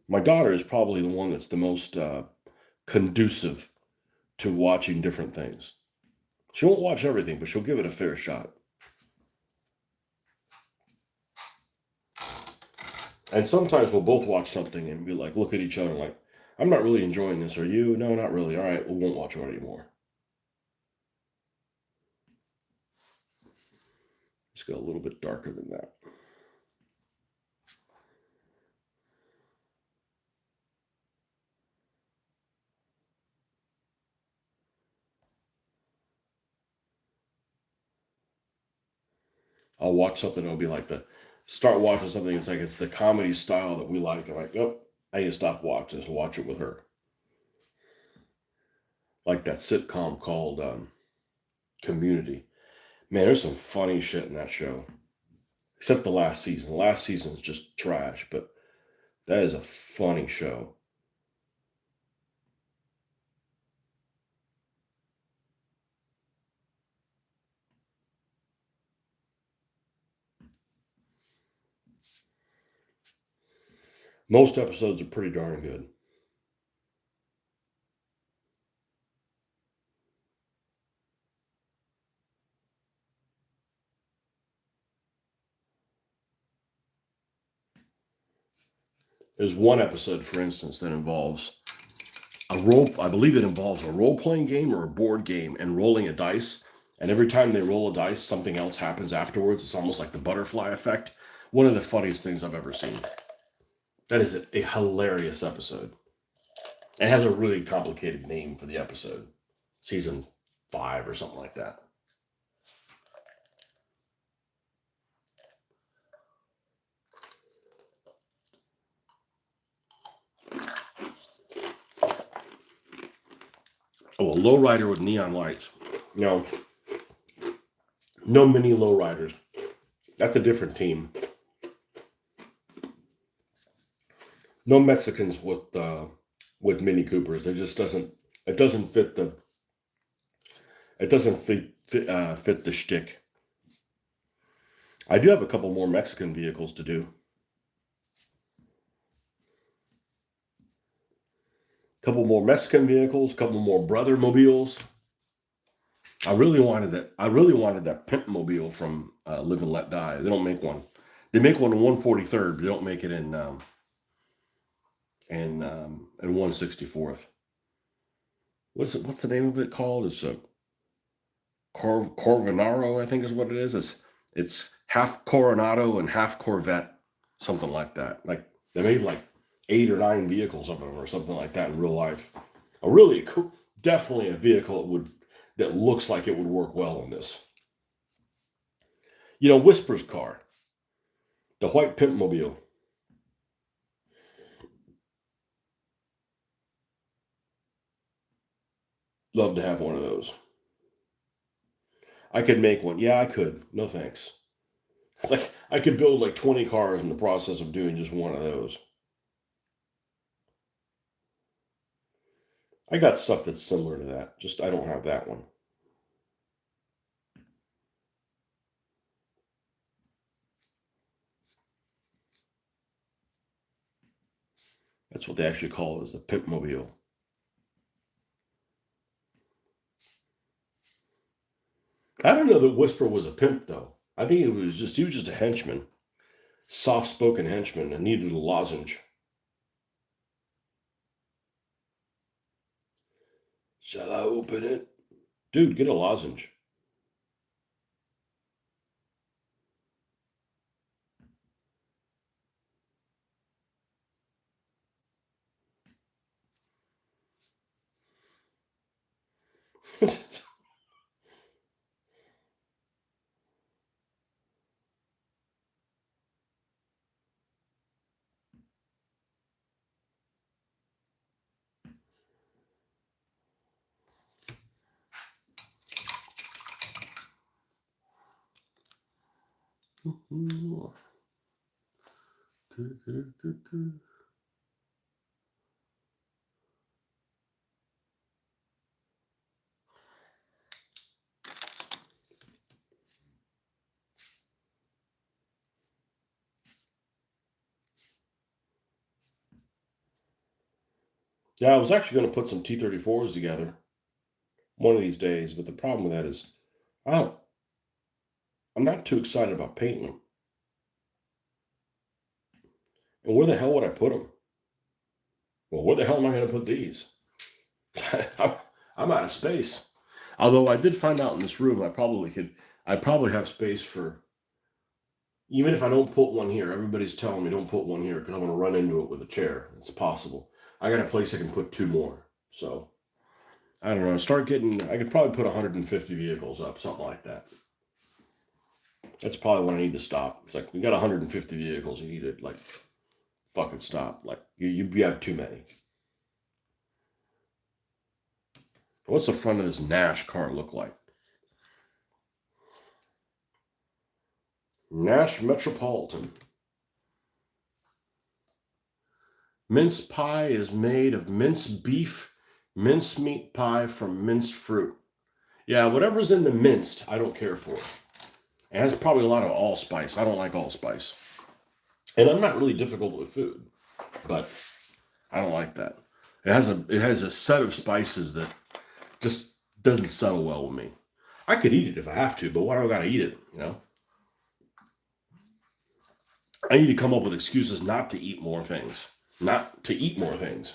my daughter is probably the one that's the most conducive to watching different things. She won't watch everything, but she'll give it a fair shot. And sometimes we'll both watch something and be like, look at each other like, I'm not really enjoying this. Are you? No, not really. All right, we won't watch it anymore. Just go a little bit darker than that. I'll watch something, it'll be like start watching something, it's like it's the comedy style that we like. I'm like, oh, I need to stop watching this and watch it with her. Like that sitcom called Community. Man, there's some funny shit in that show. Except the last season. The last season is just trash, but that is a funny show. Most episodes are pretty darn good. There's one episode, for instance, that involves I believe it involves a role playing game or a board game and rolling a dice. And every time they roll a dice, something else happens afterwards. It's almost like the butterfly effect. One of the funniest things I've ever seen. That is a hilarious episode. It has a really complicated name for the episode. Season 5 or something like that. Oh, a lowrider with neon lights. No, no mini lowriders. That's a different team. No Mexicans with Mini Coopers. It just doesn't. It doesn't fit the. It doesn't fit the shtick. I do have a couple more Mexican vehicles to do. Couple more Mexican vehicles. Couple more brother mobiles. I really wanted that. I really wanted that Pimp Mobile from Live and Let Die. They don't make one. They make one in 143rd, but they don't make it in 164th. What's the name of it called? It's a Corvinaro, I think is what it is. It's half Coronado and half Corvette, something like that. Like they made like 8 or 9 vehicles of them or something like that in real life. A really cool, definitely a vehicle that looks like it would work well in this. You know, Whisper's car, the white pimpmobile. Love to have one of those. I could make one. Yeah, I could. No thanks. It's like I could build like 20 cars in the process of doing just one of those. I got stuff that's similar to that. Just I don't have that one. That's what they actually call it, is the pimpmobile. I don't know that Whisper was a pimp though. I think he was just a henchman, soft-spoken henchman that needed a lozenge. Shall I open it? Dude, get a lozenge. Yeah, I was actually going to put some T-34s together one of these days, but the problem with that is, I don't, I'm not too excited about painting them. And where the hell would I put them? Well, where the hell am I going to put these? I'm, I'm out of space. Although I did find out in this room, I probably have space for, even if I don't put one here, everybody's telling me don't put one here because I'm going to run into it with a chair. It's possible. I got a place I can put 2 more. So, I don't know. I could probably put 150 vehicles up, something like that. That's probably when I need to stop. It's like, we got 150 vehicles. You need to, like, fucking stop. Like, you have too many. What's the front of this Nash car look like? Nash Metropolitan. Mince pie is made of minced beef, mincemeat pie from minced fruit. Yeah, whatever's in the minced, I don't care for. It has probably a lot of allspice. I don't like allspice. And I'm not really difficult with food, but I don't like that. It has a set of spices that just doesn't settle well with me. I could eat it if I have to, but why do I gotta eat it? You know, I need to come up with excuses not to eat more things. Not to eat more things.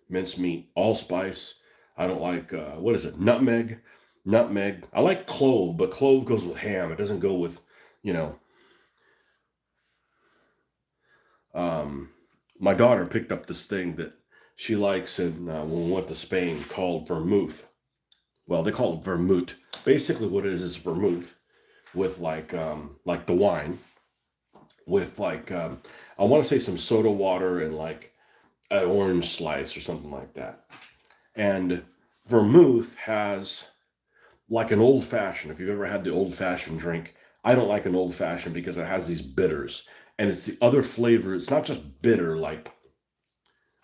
Mincemeat, allspice. I don't like what is it? Nutmeg. Nutmeg. I like clove, but clove goes with ham. It doesn't go with, you know. Um, my daughter picked up this thing that she likes, and when we went to Spain, called vermouth. Well, they call it vermouth. Basically, what it is vermouth with like the wine with I want to say some soda water and like an orange slice or something like that. And vermouth has like an old fashioned. If you've ever had the old fashioned drink, I don't like an old fashioned because it has these bitters, and it's the other flavor. It's not just bitter. Like,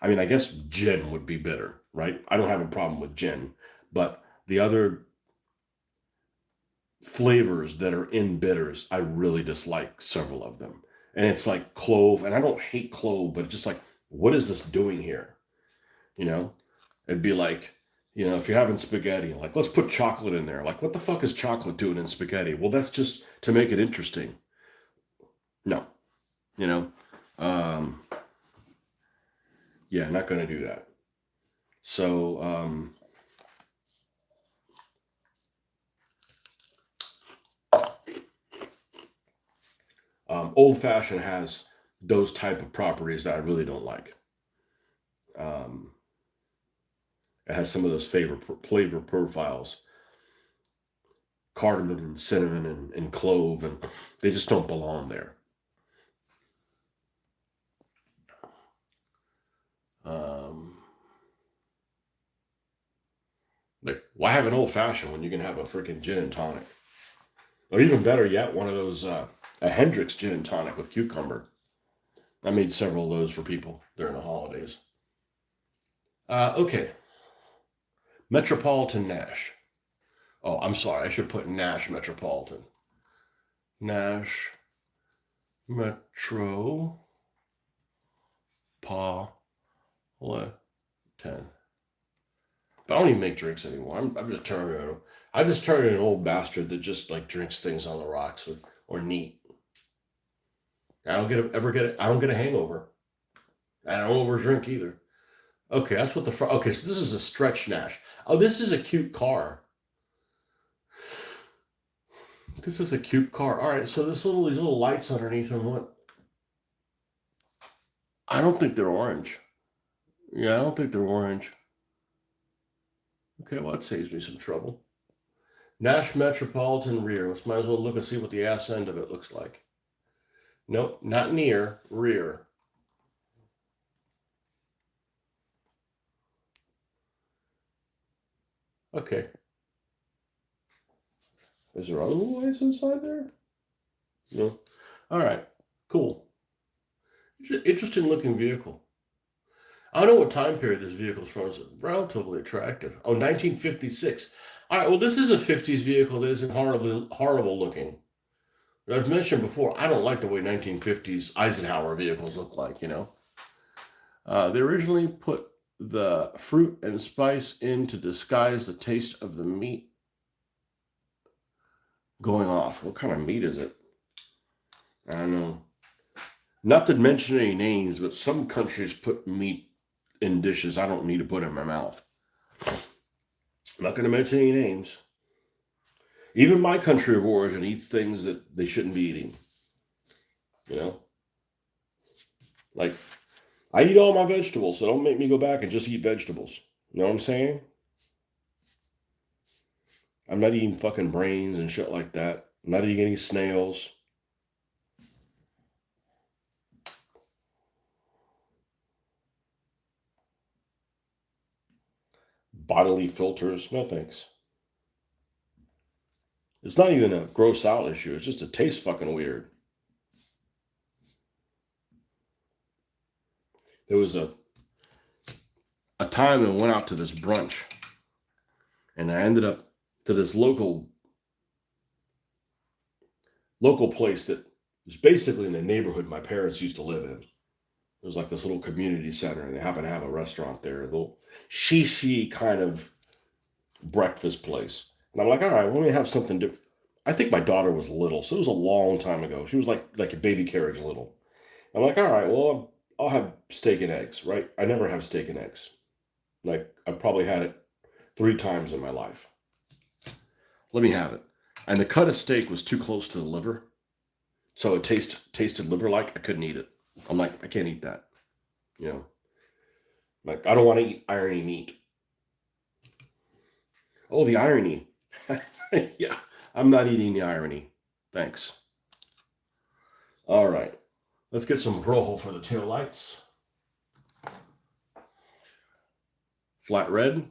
I mean, I guess gin would be bitter, right? I don't have a problem with gin, but the other flavors that are in bitters, I really dislike several of them. And it's like clove, and I don't hate clove, but it's just like, what is this doing here? You know, it'd be like, if you're having spaghetti, like, let's put chocolate in there. Like, what the fuck is chocolate doing in spaghetti? Well, that's just to make it interesting. No, you know, um, yeah, not going to do that. So, old fashioned has those type of properties that I really don't like. Um, it has some of those flavor profiles, cardamom and cinnamon and clove, and they just don't belong there. Um, like, why have an old fashioned when you can have a freaking gin and tonic? Or even better yet, one of those, a Hendrick's gin and tonic with cucumber. I made several of those for people during the holidays. Okay, Metropolitan Nash. Oh, I'm sorry. I should put Nash Metropolitan. Nash Metropolitan. But I don't even make drinks anymore. I'm just turning. I just turned into an old bastard that just like drinks things on the rocks or neat. I don't ever get it. I don't get a hangover. I don't over drink either. Okay, that's what the front. Okay, so this is a stretch Nash. Oh, this is a cute car. This is a cute car. All right, so these little lights underneath them. What? I don't think they're orange. Yeah, I don't think they're orange. Okay, well that saves me some trouble. Nash Metropolitan rear. Let's might as well look and see what the ass end of it looks like. Nope, not near, rear. Okay. Is there other lights inside there? No. All right, cool. Interesting looking vehicle. I don't know what time period this vehicle's from. It's relatively attractive. Oh, 1956. All right, well, this is a 50s vehicle that isn't horrible looking. I've mentioned before, I don't like the way 1950s Eisenhower vehicles look like, you know. They originally put the fruit and spice in to disguise the taste of the meat going off. What kind of meat is it? I don't know. Not to mention any names, but some countries put meat in dishes I don't need to put in my mouth. I'm not going to mention any names. Even my country of origin eats things that they shouldn't be eating. You know? Like, I eat all my vegetables, so don't make me go back and just eat vegetables. You know what I'm saying? I'm not eating fucking brains and shit like that. I'm not eating any snails. Bodily filters. No thanks. It's not even a gross out issue. It's just it tastes fucking weird. There was a time I went out to this brunch, and I ended up to this local place that was basically in the neighborhood my parents used to live in. It was like this little community center, and they happen to have a restaurant there, a little shishi kind of breakfast place. And I'm like, all right, well, let me have something different. I think my daughter was little, so it was a long time ago. She was like a baby carriage little. I'm like, all right, well, I'll have steak and eggs, right? I never have steak and eggs. Like, I probably had it 3 times in my life. Let me have it. And the cut of steak was too close to the liver, so it tasted liver like. I couldn't eat it. I'm like, I can't eat that. You know, like I don't want to eat irony meat. Oh, the irony. Yeah, I'm not eating the irony. Thanks. All right, let's get some rojo for the tail lights. Flat red.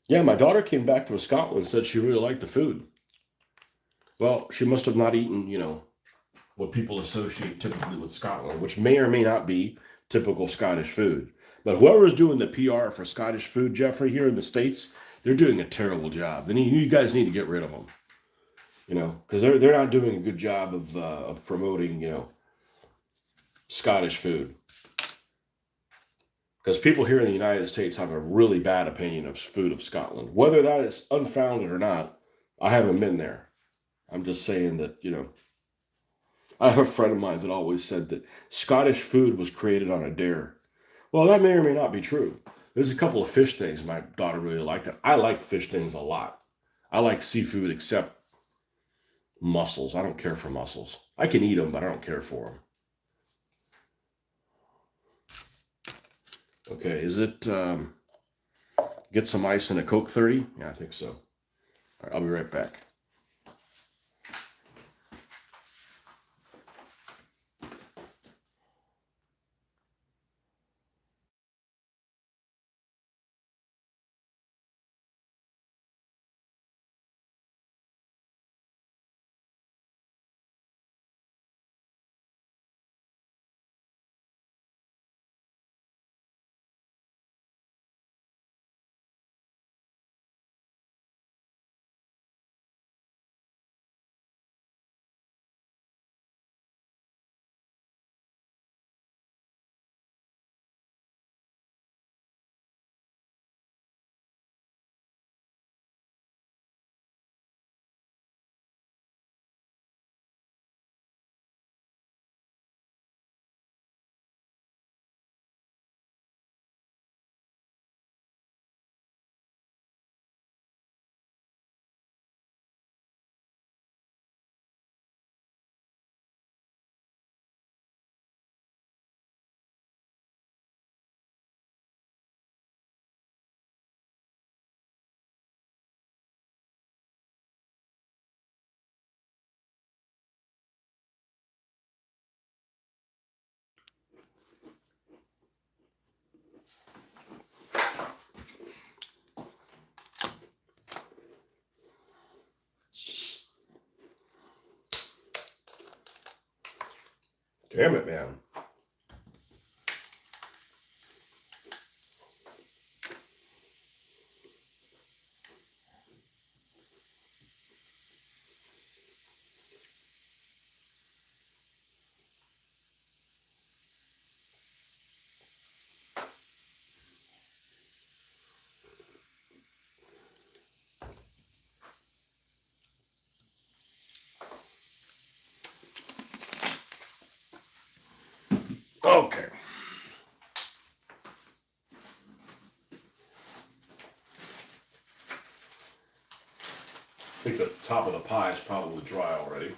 Yeah, my daughter came back from Scotland and said she really liked the food. Well, she must have not eaten, what people associate typically with Scotland, which may or may not be typical Scottish food. But whoever's doing the PR for Scottish food, Jeffrey, here in the States, they're doing a terrible job. You guys need to get rid of them, because they're not doing a good job of promoting, Scottish food. Because people here in the United States have a really bad opinion of food of Scotland. Whether that is unfounded or not, I haven't been there. I'm just saying that, I have a friend of mine that always said that Scottish food was created on a dare. Well, that may or may not be true. There's a couple of fish things my daughter really liked. I like fish things a lot. I like seafood except mussels. I don't care for mussels. I can eat them, but I don't care for them. Okay, is it get some ice in a Coke 30? Yeah, I think so. All right, I'll be right back. Damn it, man. Okay. I think the top of the pie is probably dry already.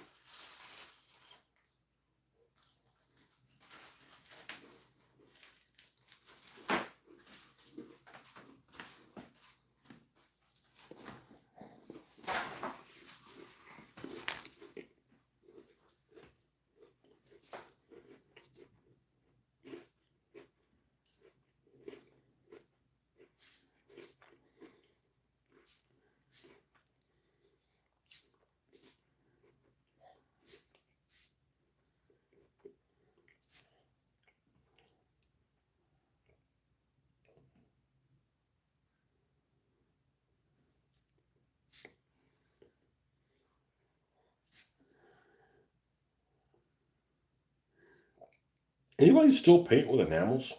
Anybody still paint with enamels?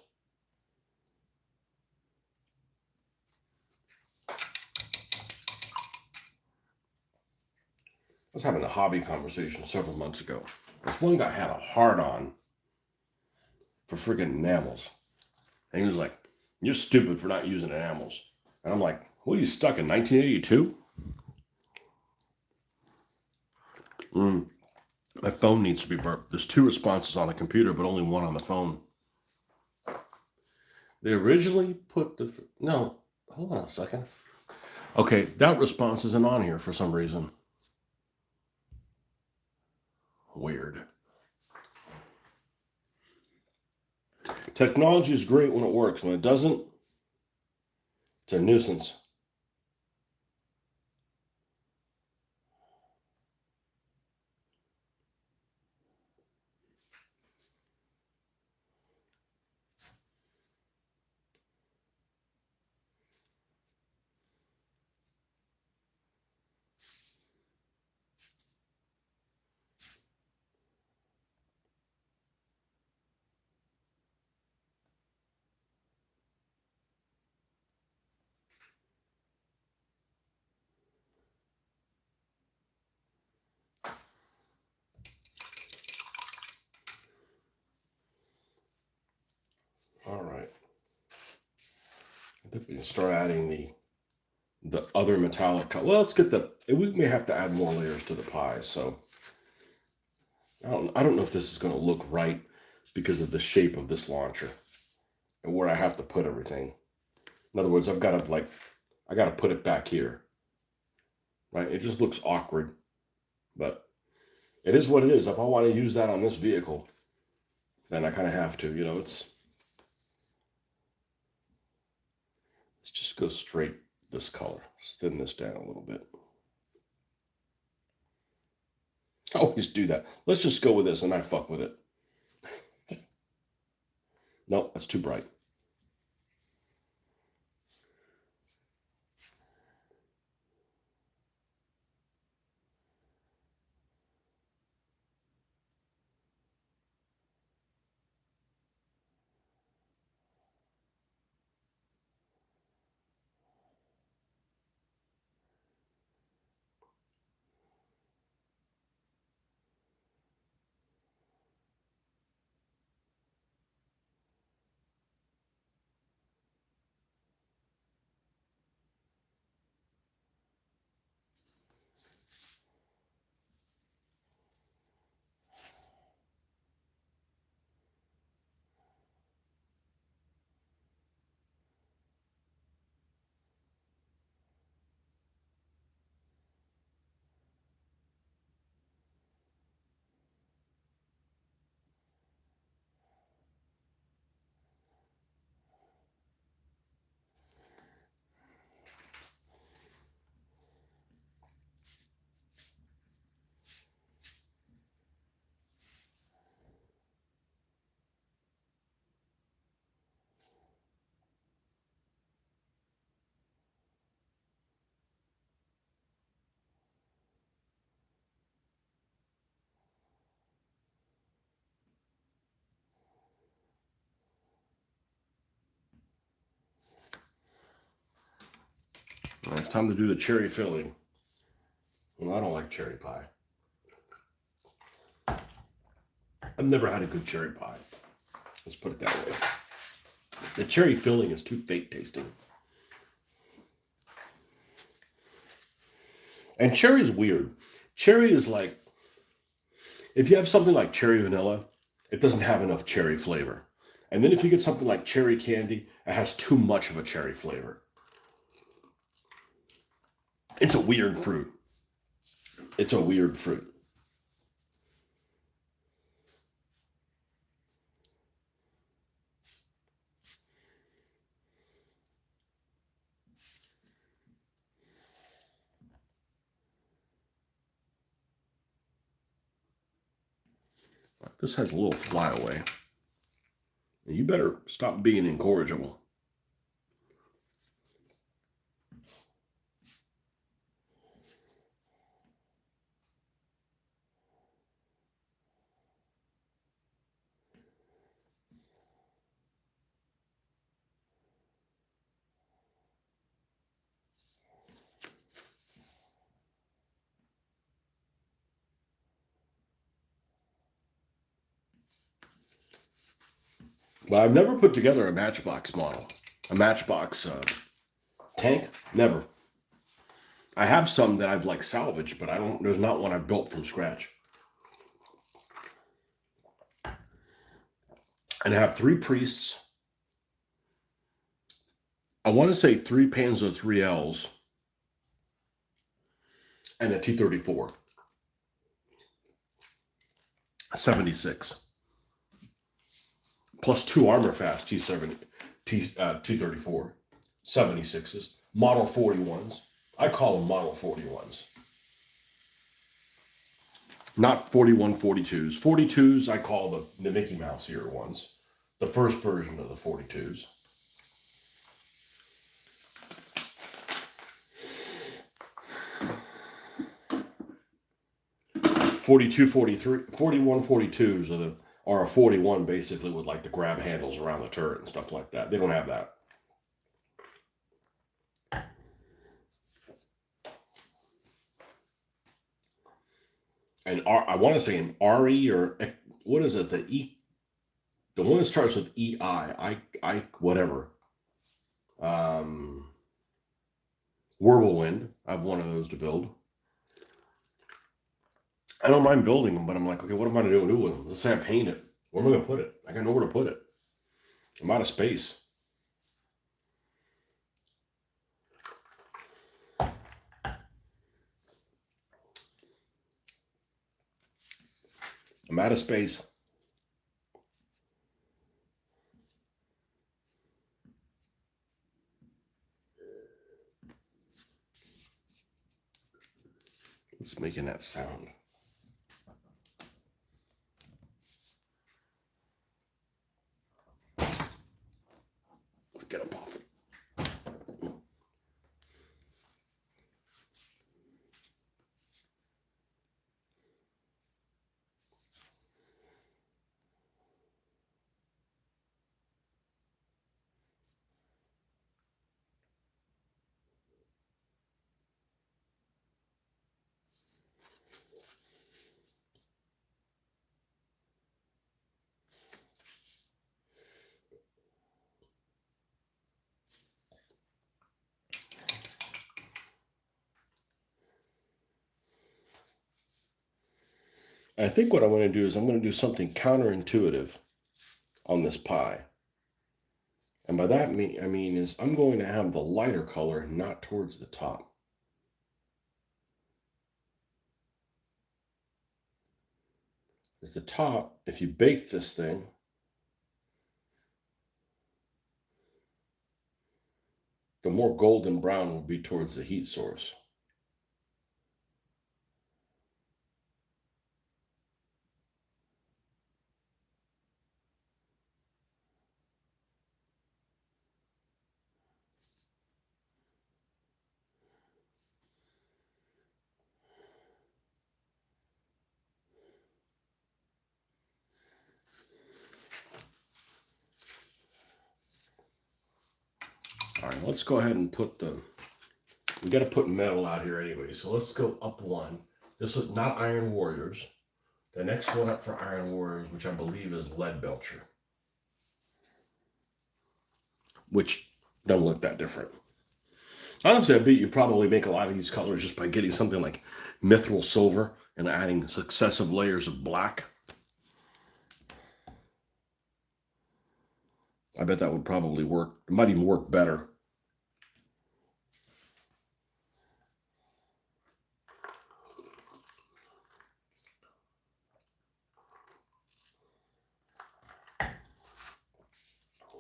I was having a hobby conversation several months ago. This one guy had a hard on for friggin' enamels. And he was like, "You're stupid for not using enamels." And I'm like, "What are you stuck in 1982?" My phone needs to be burped. There's 2 responses on the computer, but only 1 on the phone. They originally put the. No, hold on a second. Okay, that response isn't on here for some reason. Weird. Technology is great when it works. When it doesn't, it's a nuisance. think we can start adding the other metallic color. Well, let's get we may have to add more layers to the pie. So I don't know if this is going to look right because of the shape of this launcher and where I have to put everything. In other words, I got to put it back here, right? It just looks awkward, but it is what it is. If I want to use that on this vehicle, then I kind of have to, let's just go straight this color. Let's thin this down a little bit. I always do that. Let's just go with this and I fuck with it. No, that's too bright. All right, it's time to do the cherry filling. Well, I don't like cherry pie. I've never had a good cherry pie. Let's put it that way. The cherry filling is too fake tasting. And cherry is weird. Cherry is like, if you have something like cherry vanilla, it doesn't have enough cherry flavor. And then if you get something like cherry candy, it has too much of a cherry flavor. It's a weird fruit. It's a weird fruit. This has a little flyaway. You better stop being incorrigible. But I've never put together a Matchbox model. A Matchbox tank? Never. I have some that I've salvaged, but there's not one I've built from scratch. And I have 3 priests. I want to say 3 Panzer 3Ls and a T-34. 76. Plus 2 Armor Fast T-34. 76s. Model 41s. I call them Model 41s. Not 42s. 42s I call the Mickey Mouse era ones. The first version of the 42s. 42, 43, 41, 42s are a 41 basically with the grab handles around the turret and stuff like that. They don't have that. And I want to say an RE or what is it? The one that starts with EI, I whatever. I Whirlwind. I have one of those to build. I don't mind building them, but I'm like, okay, what am I going to do with them? Let's say I paint it. Where am I going to put it? I got nowhere to put it. I'm out of space. I'm out of space. It's making that sound. Let's get a off. I think what I'm going to do is I'm going to do something counterintuitive on this pie. And by that I mean is I'm going to have the lighter color not towards the top. At the top, if you bake this thing, the more golden brown will be towards the heat source. All right, let's go ahead and put we got to put metal out here anyway. So let's go up one. This is not Iron Warriors. The next one up for Iron Warriors, which I believe is Lead Belcher, which don't look that different. Honestly, I bet you probably make a lot of these colors just by getting something like mithril silver and adding successive layers of black. I bet that would probably work. It might even work better.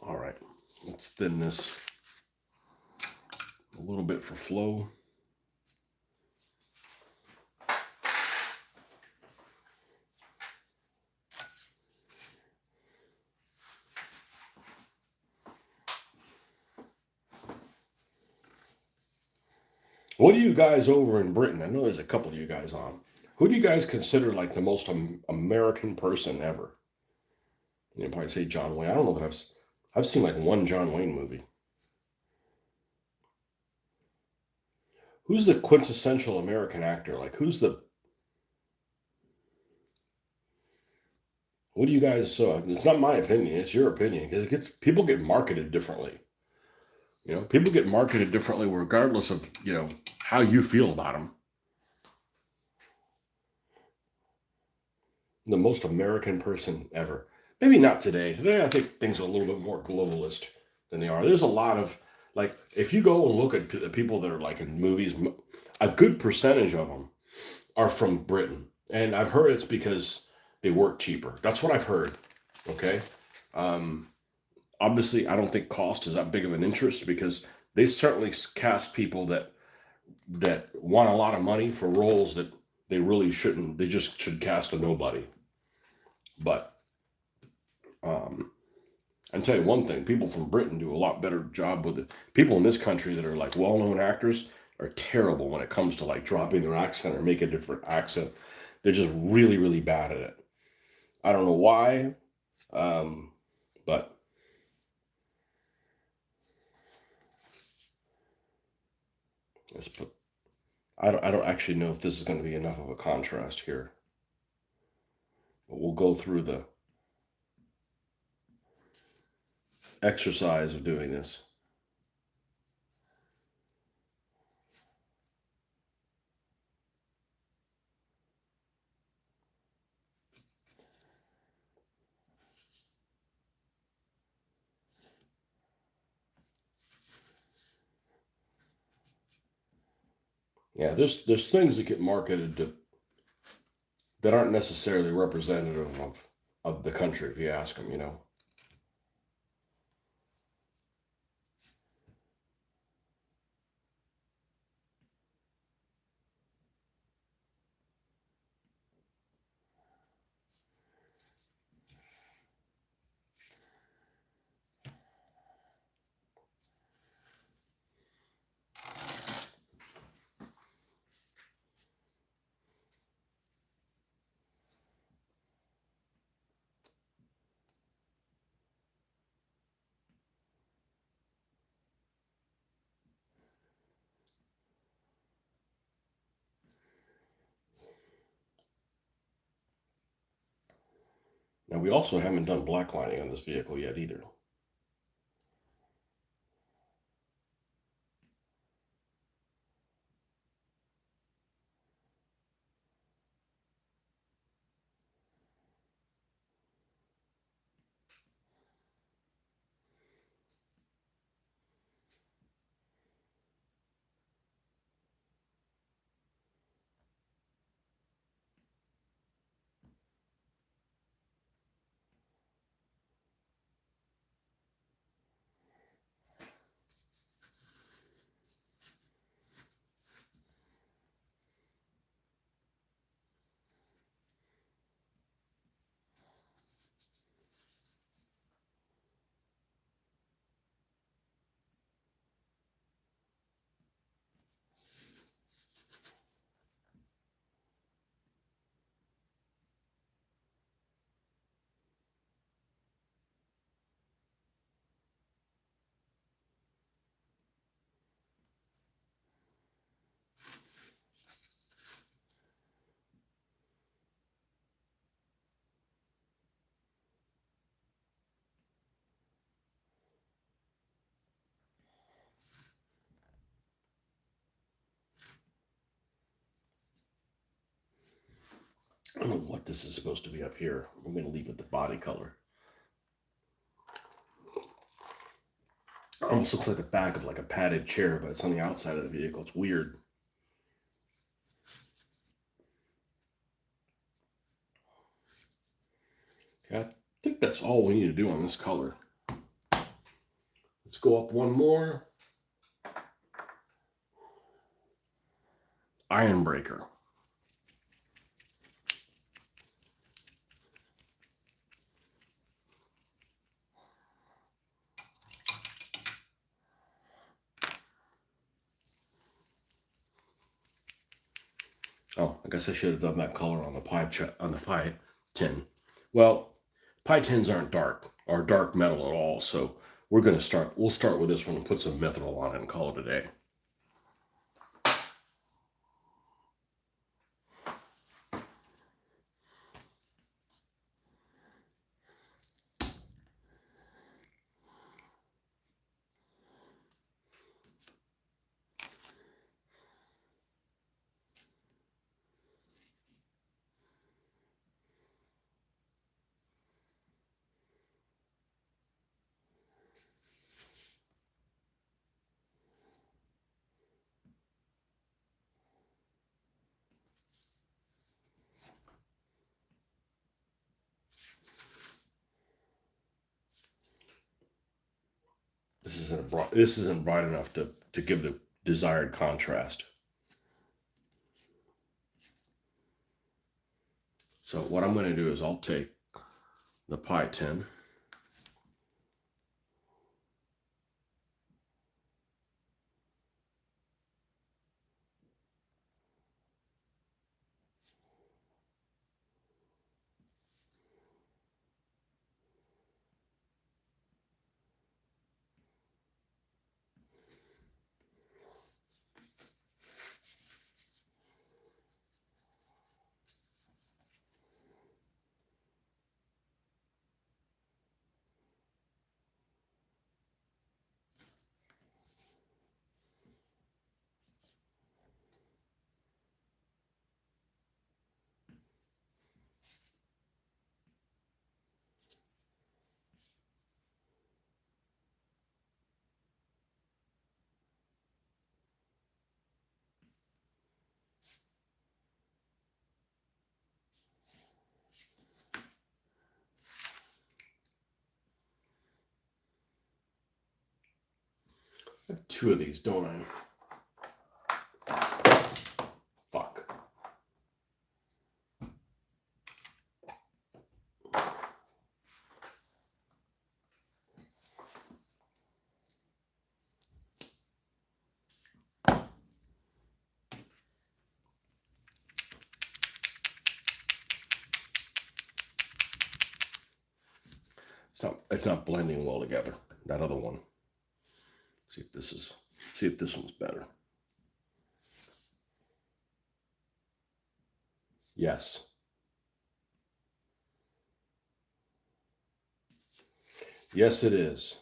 All right, let's thin this a little bit for flow. What do you guys over in Britain? I know there's a couple of you guys on. Who do you guys consider like the most American person ever? You probably say John Wayne. I don't know that I've seen like one John Wayne movie. Who's the quintessential American actor? Like who's the what do you guys so it's not my opinion, it's your opinion because it gets people get marketed differently. People get marketed differently regardless of, how you feel about them. The most American person ever. Maybe not today. Today, I think things are a little bit more globalist than they are. There's a lot of, like, if you go and look at the people that are like in movies, a good percentage of them are from Britain. And I've heard it's because they work cheaper. That's what I've heard. Okay. Obviously, I don't think cost is that big of an interest because they certainly cast people that want a lot of money for roles that they really shouldn't. They just should cast a nobody. But I'll tell you one thing: people from Britain do a lot better job with it. People in this country that are like well-known actors are terrible when it comes to like dropping their accent or make a different accent. They're just really, really bad at it. I don't know why, but let's put. I don't actually know if this is going to be enough of a contrast here. But we'll go through the exercise of doing this. Yeah, there's things that get marketed that aren't necessarily representative of the country, if you ask them, you know. Now, we also haven't done black lining on this vehicle yet either. I don't know what this is supposed to be up here. I'm going to leave it the body color. Almost looks like the back of like a padded chair, but it's on the outside of the vehicle. It's weird. Okay, I think that's all we need to do on this color. Let's go up one more. Iron breaker. Oh, I guess I should have done that color on the pie tin. Well, pie tins aren't dark or dark metal at all, so we'll start with this one and put some methanol on it and call it a day. This isn't bright enough to give the desired contrast. So what I'm going to do is I'll take the pie tin. I have two of these, don't I? Fuck. It's not blending well together. That other one. See if this one's better. Yes. Yes, it is.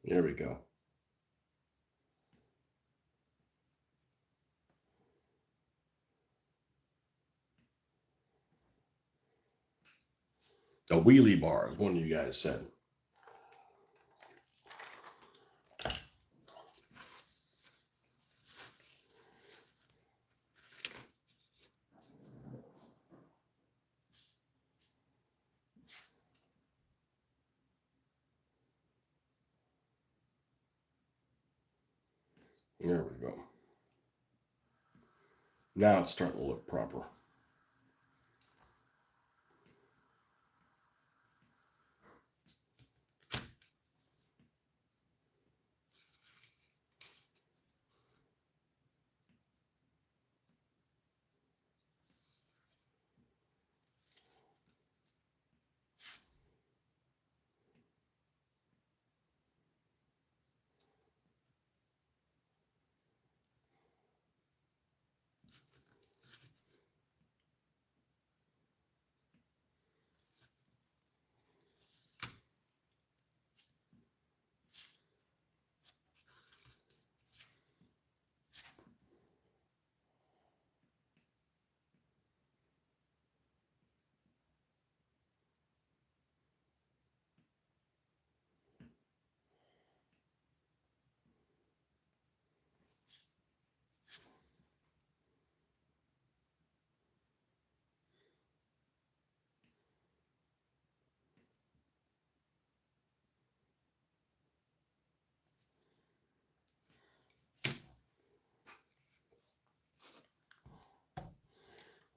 There we go. A wheelie bar, as one of you guys said. There we go. Now it's starting to look proper.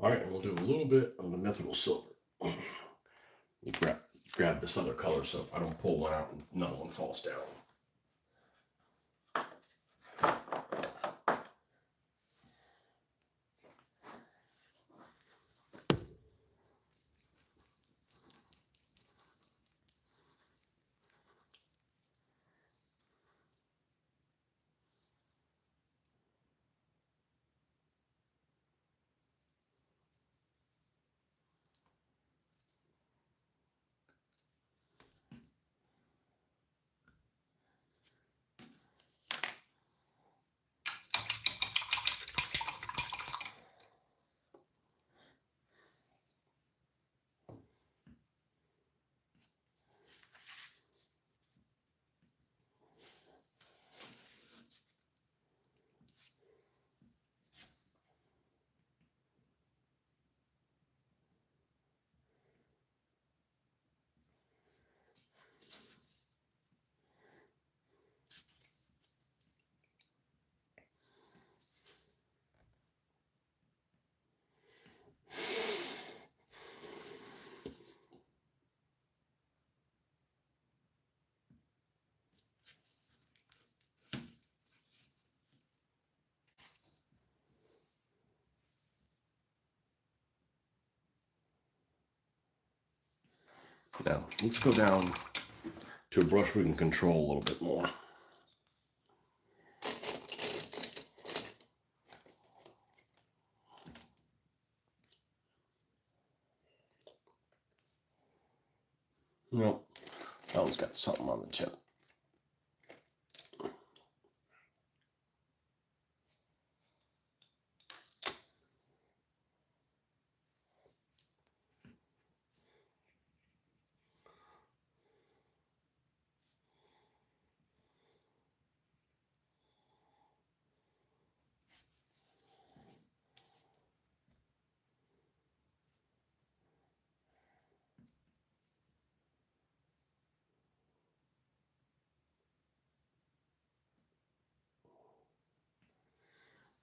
All right, and we'll do a little bit of the methyl silver. You grab this other color so I don't pull one out and another one falls down. Now, let's go down to a brush we can control a little bit more. No, that one's got something on the tip.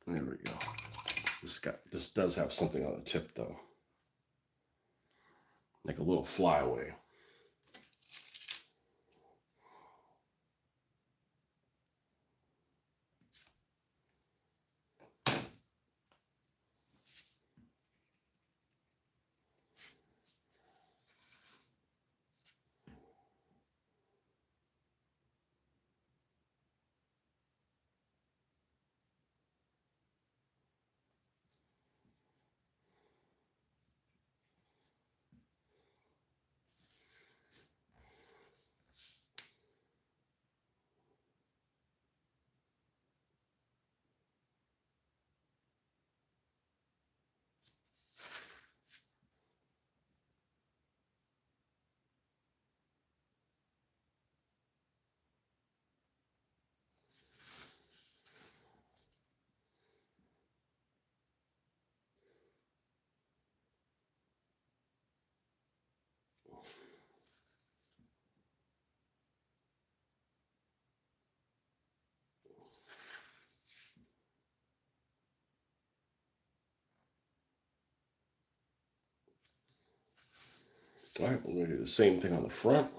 There we go. This does have something on the tip though, like a little flyaway. All right, we're going to do the same thing on the front.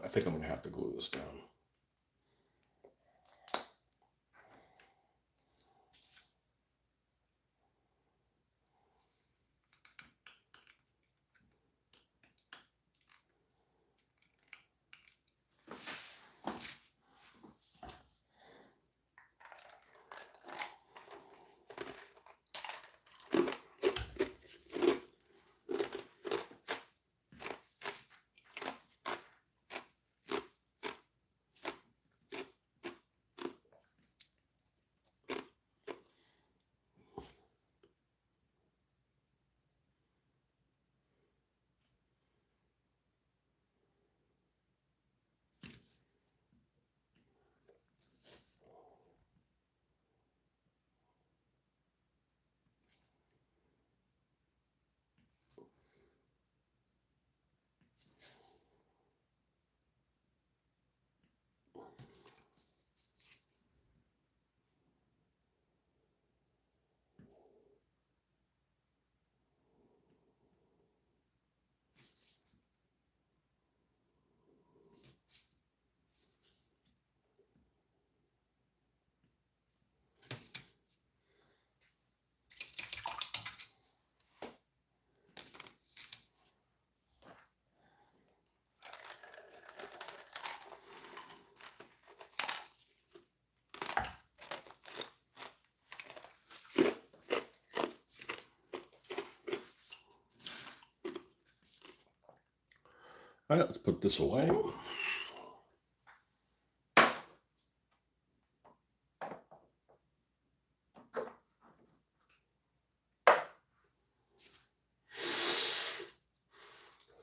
I think I'm gonna have to glue this down. All right, let's put this away. Put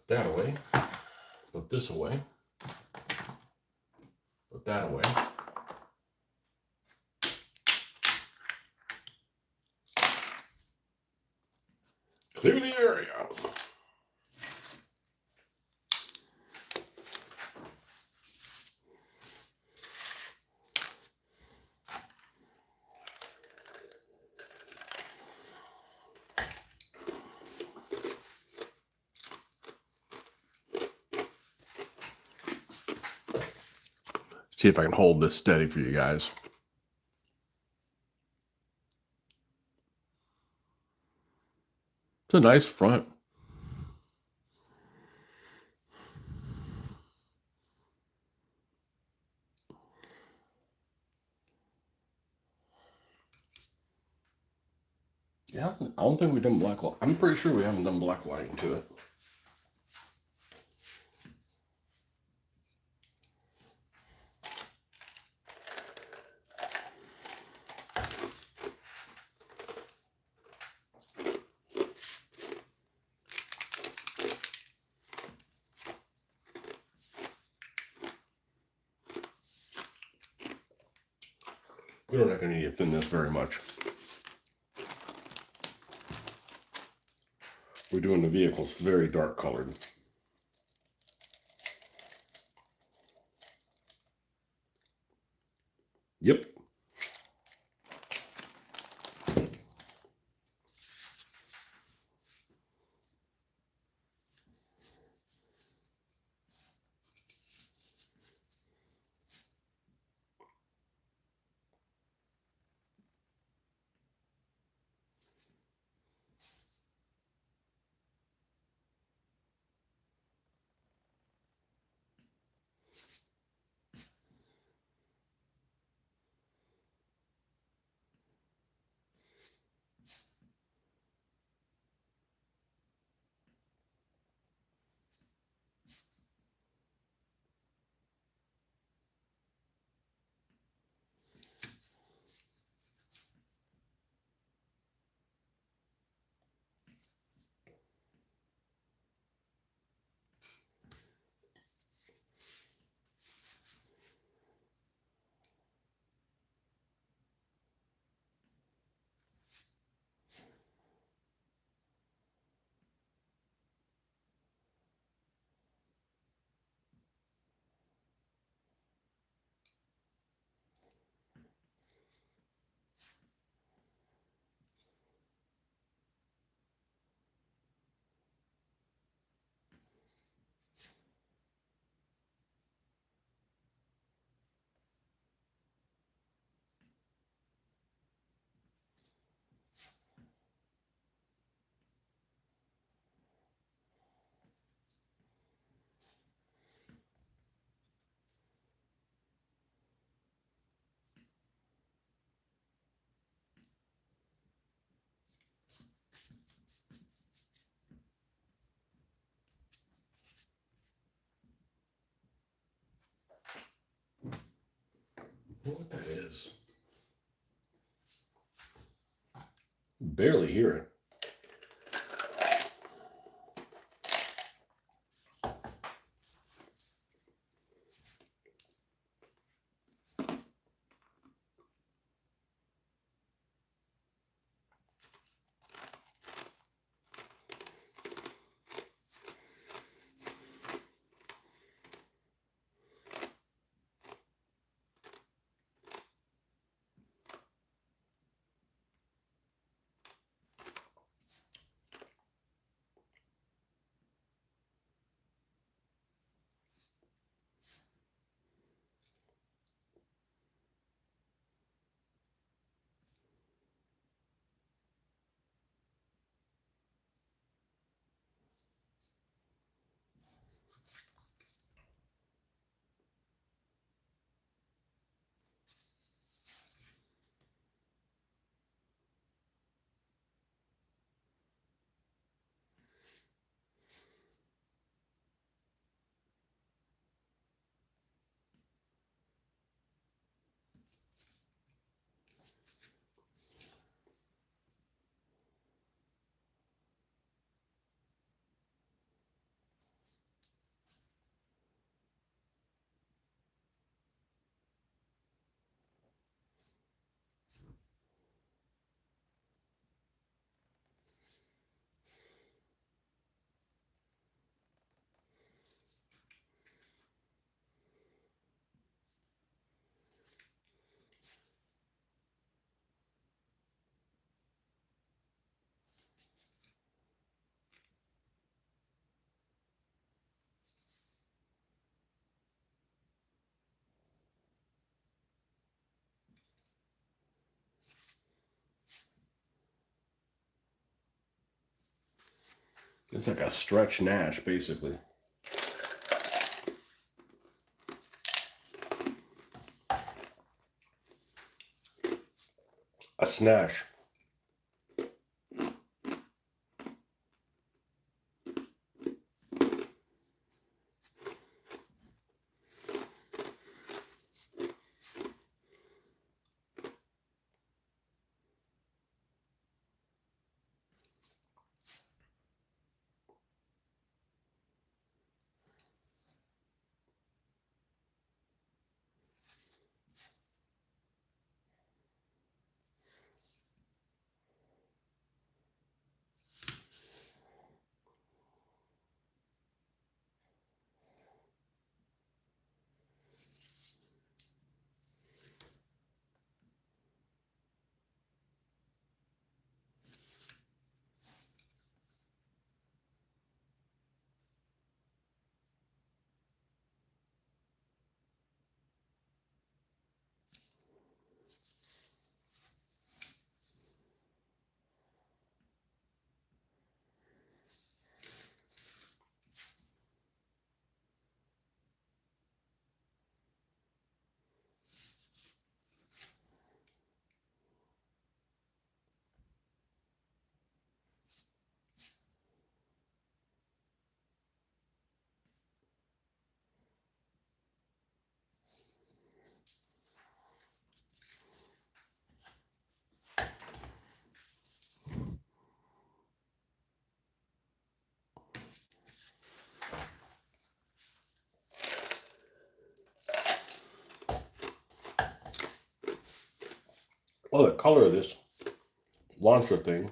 that away. Put this away. Put that away. Clear the area. See if I can hold this steady for you guys. It's a nice front. Yeah, I don't think we've done black light. I'm pretty sure we haven't done black lighting to it. We're not going to need to thin this very much. We're doing the vehicles very dark colored. Yep. I don't know what that is. Barely hear it. It's like a stretch Nash, basically. A snash. Well, the color of this launcher thing,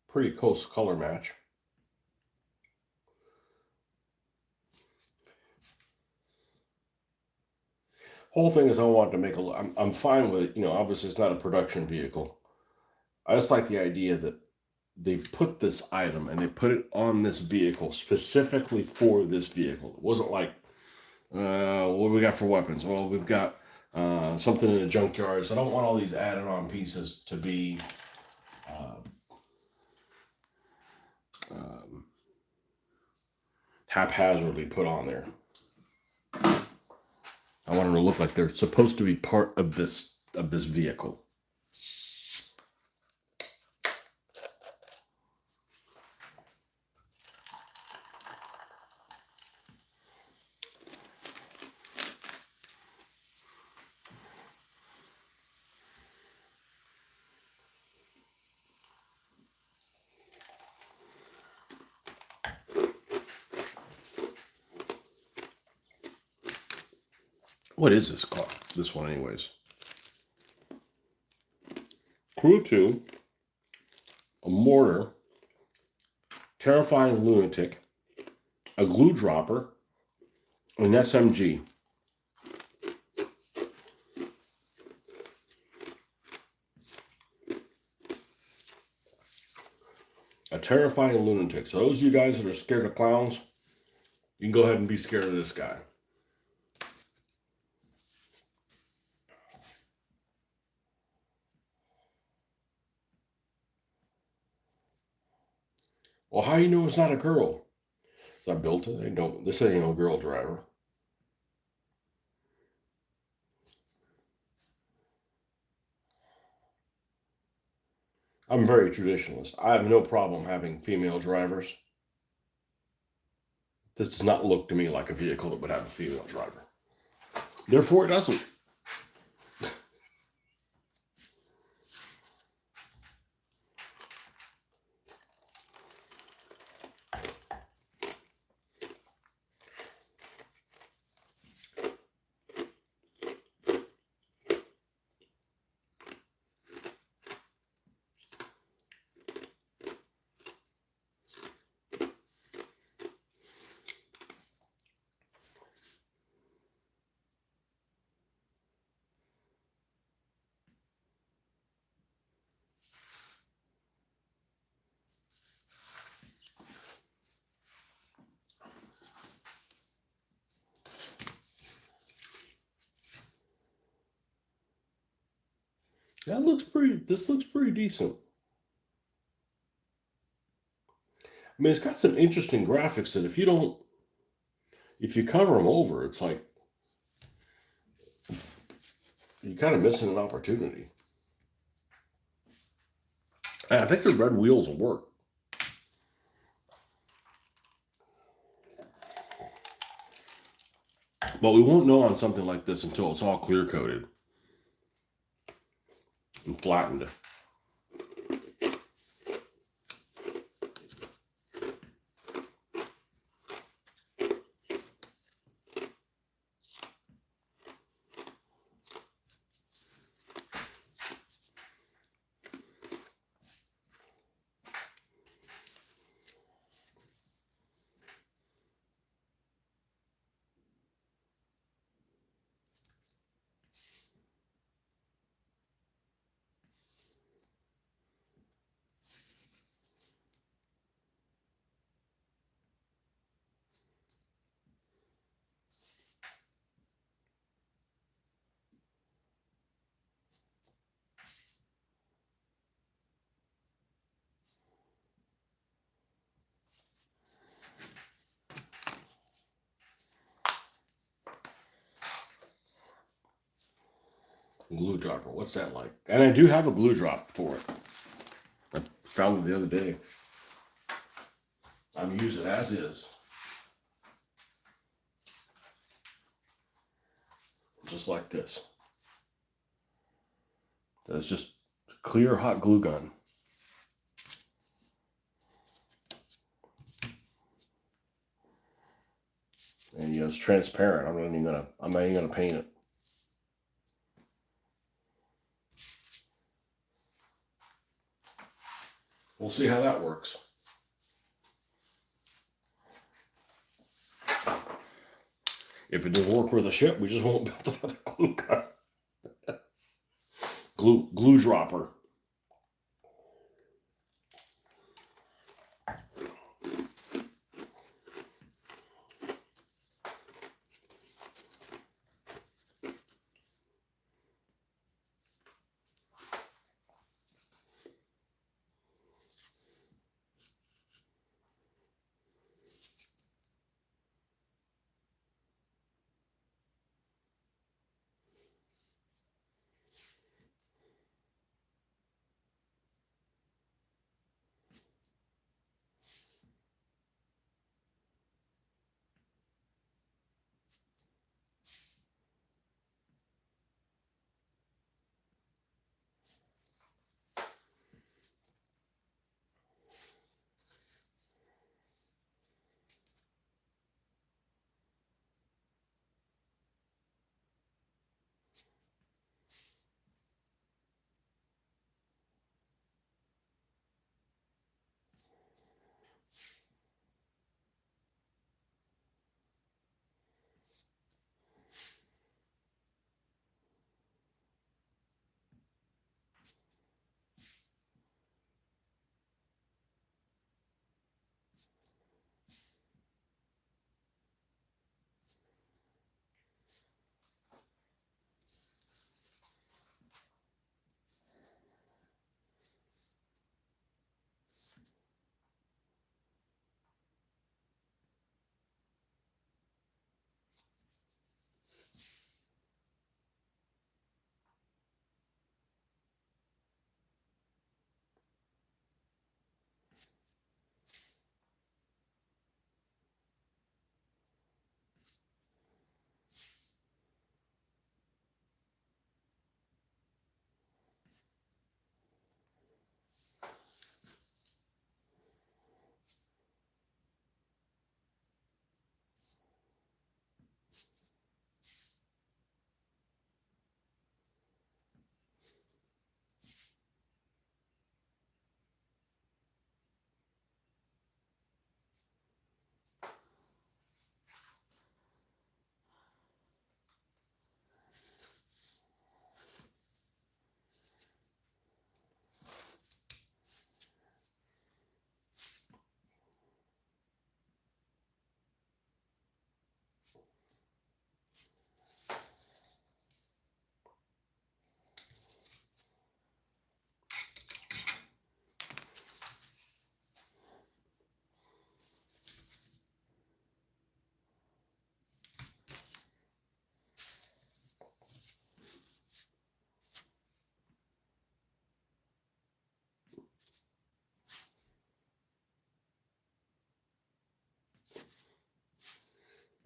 pretty close color match. Whole thing is I want to make a. I'm fine with it. You know, obviously it's not a production vehicle. I just like the idea that they put this item and they put it on this vehicle specifically for this vehicle. It wasn't like, what do we got for weapons? Well, we've got something in the junkyard. So I don't want all these added on pieces to be haphazardly put on there. I want them to look like they're supposed to be part of this vehicle. What is this car? This one, anyways. Crew 2, a mortar, terrifying lunatic, a glue dropper, an SMG. A terrifying lunatic. So those of you guys that are scared of clowns, you can go ahead and be scared of this guy. Well, how you know it's not a girl? So I built it. This ain't no girl driver. I'm very traditionalist. I have no problem having female drivers. This does not look to me like a vehicle that would have a female driver. Therefore, it doesn't. That looks pretty. This looks pretty decent. I mean, it's got some interesting graphics that if you cover them over, it's like you're kind of missing an opportunity. And I think the red wheels will work. But we won't know on something like this until it's all clear coated and flattened. Glue dropper, what's that like? And I do have a glue drop for it. I found it the other day. I'm using it as is. Just like this. That's just clear hot glue gun. And it's transparent. I'm not even gonna paint it. We'll see how that works. If it doesn't work with a ship, we just won't build another glue gun. glue dropper.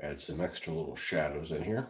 Add some extra little shadows in here.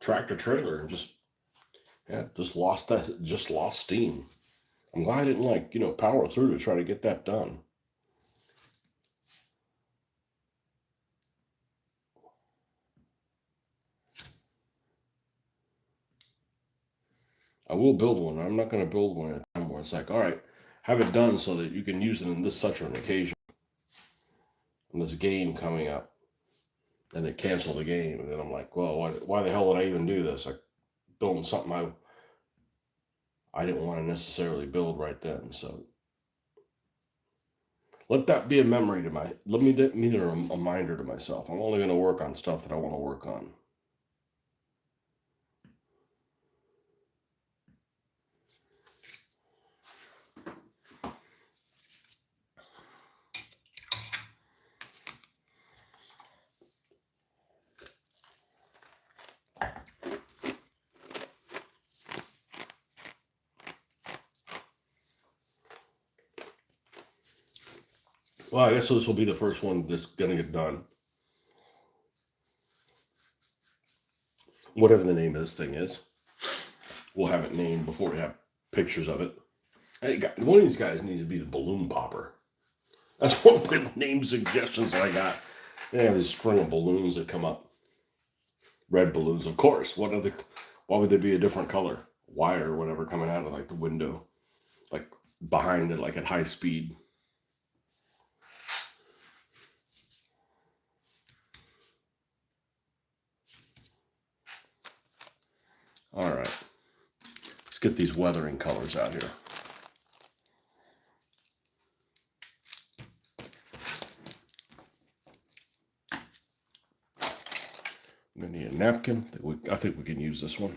Tractor trailer and just lost steam. I'm glad I didn't power through to try to get that done. I will build one. I'm not going to build one at a time where it's like, all right, have it done so that you can use it in this such an occasion. And this game coming up. And they cancel the game. And then I'm like, well, why the hell did I even do this? Like building something I didn't want to necessarily build right then. So let that be a memory let me be a reminder to myself. I'm only going to work on stuff that I want to work on. Well, I guess this will be the first one that's going to get done. Whatever the name of this thing is, we'll have it named before we have pictures of it. Hey, one of these guys needs to be the balloon popper. That's one of the name suggestions that I got. They have this string of balloons that come up. Red balloons, of course. Why would there be a different color? Wire or whatever coming out of like the window, like behind it, like at high speed. All right, let's get these weathering colors out here. I'm gonna need a napkin. I think we can use this one.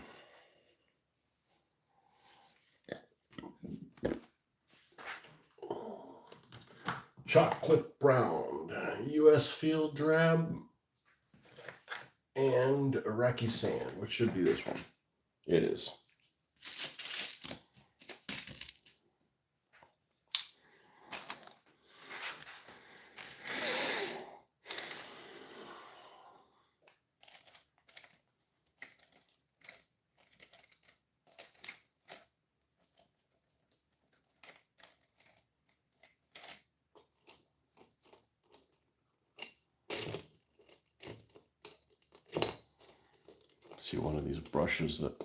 Chocolate brown, U.S. field drab, and Iraqi sand, which should be this one. It is. See one of these brushes that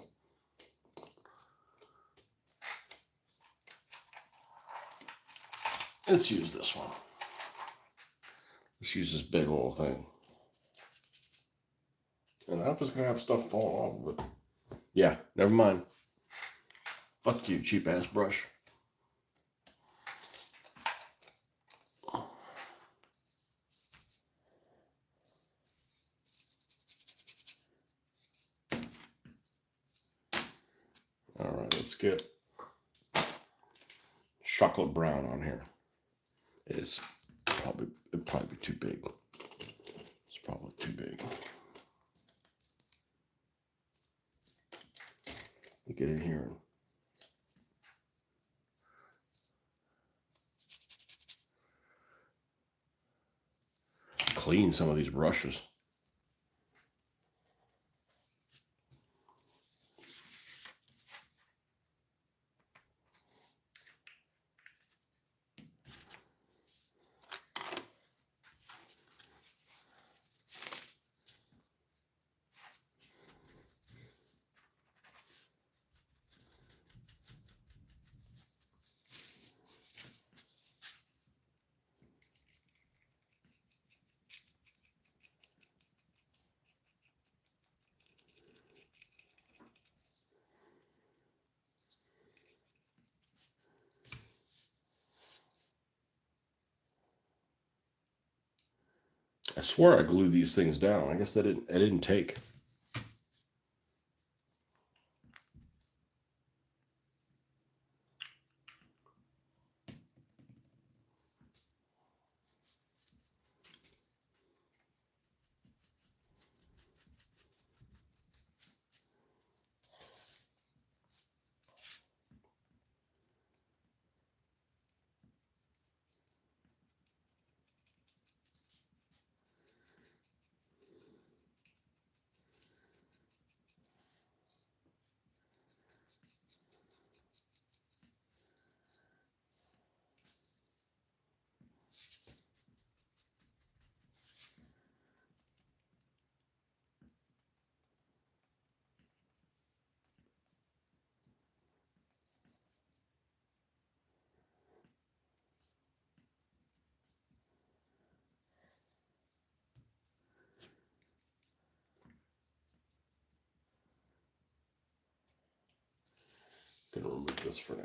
let's use this one. Let's use this big old thing. And I'm just gonna have stuff fall off, but yeah, never mind. Fuck you, cheap ass brush. All right, let's get chocolate brown on here. It'd probably be too big. It's probably too big. Get in here and clean some of these brushes. I swear I glued these things down. I guess I didn't take. Gonna remove this for now.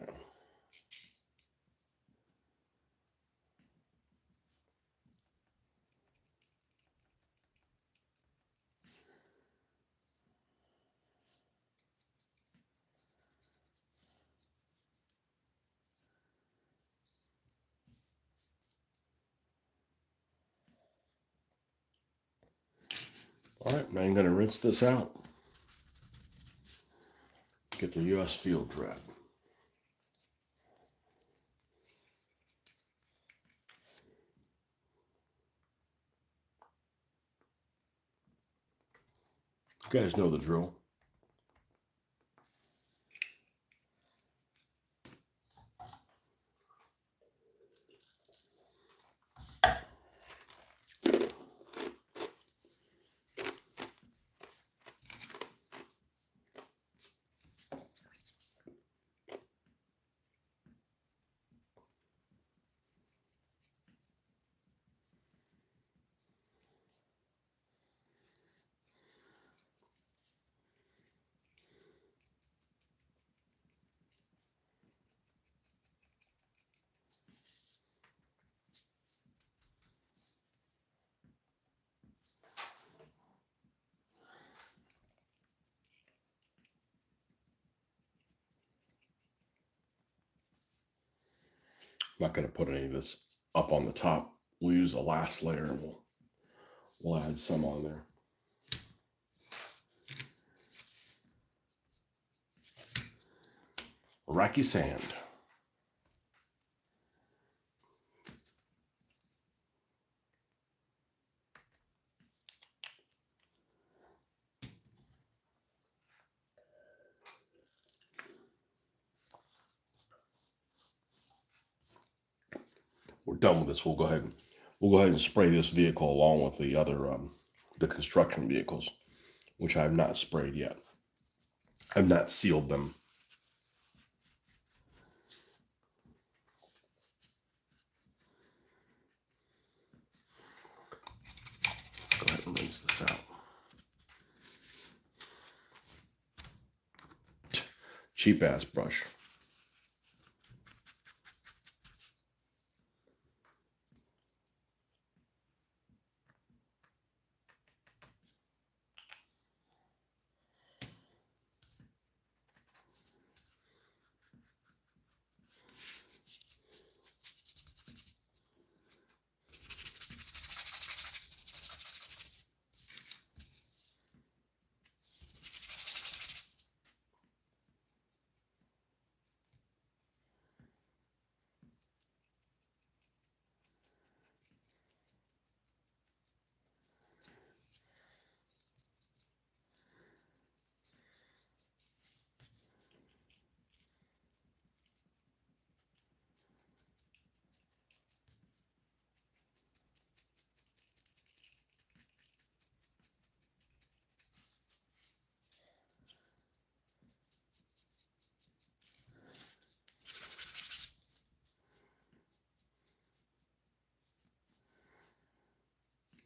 All right, now I'm gonna rinse this out. Get the US field thread. You guys know the drill. I'm not going to put any of this up on the top. We'll use the last layer and we'll add some on there. Iraqi sand. We're done with this. We'll go ahead and spray this vehicle along with the other the construction vehicles, which I have not sprayed yet. I've not sealed them. Go ahead and rinse this out. Cheap ass brush.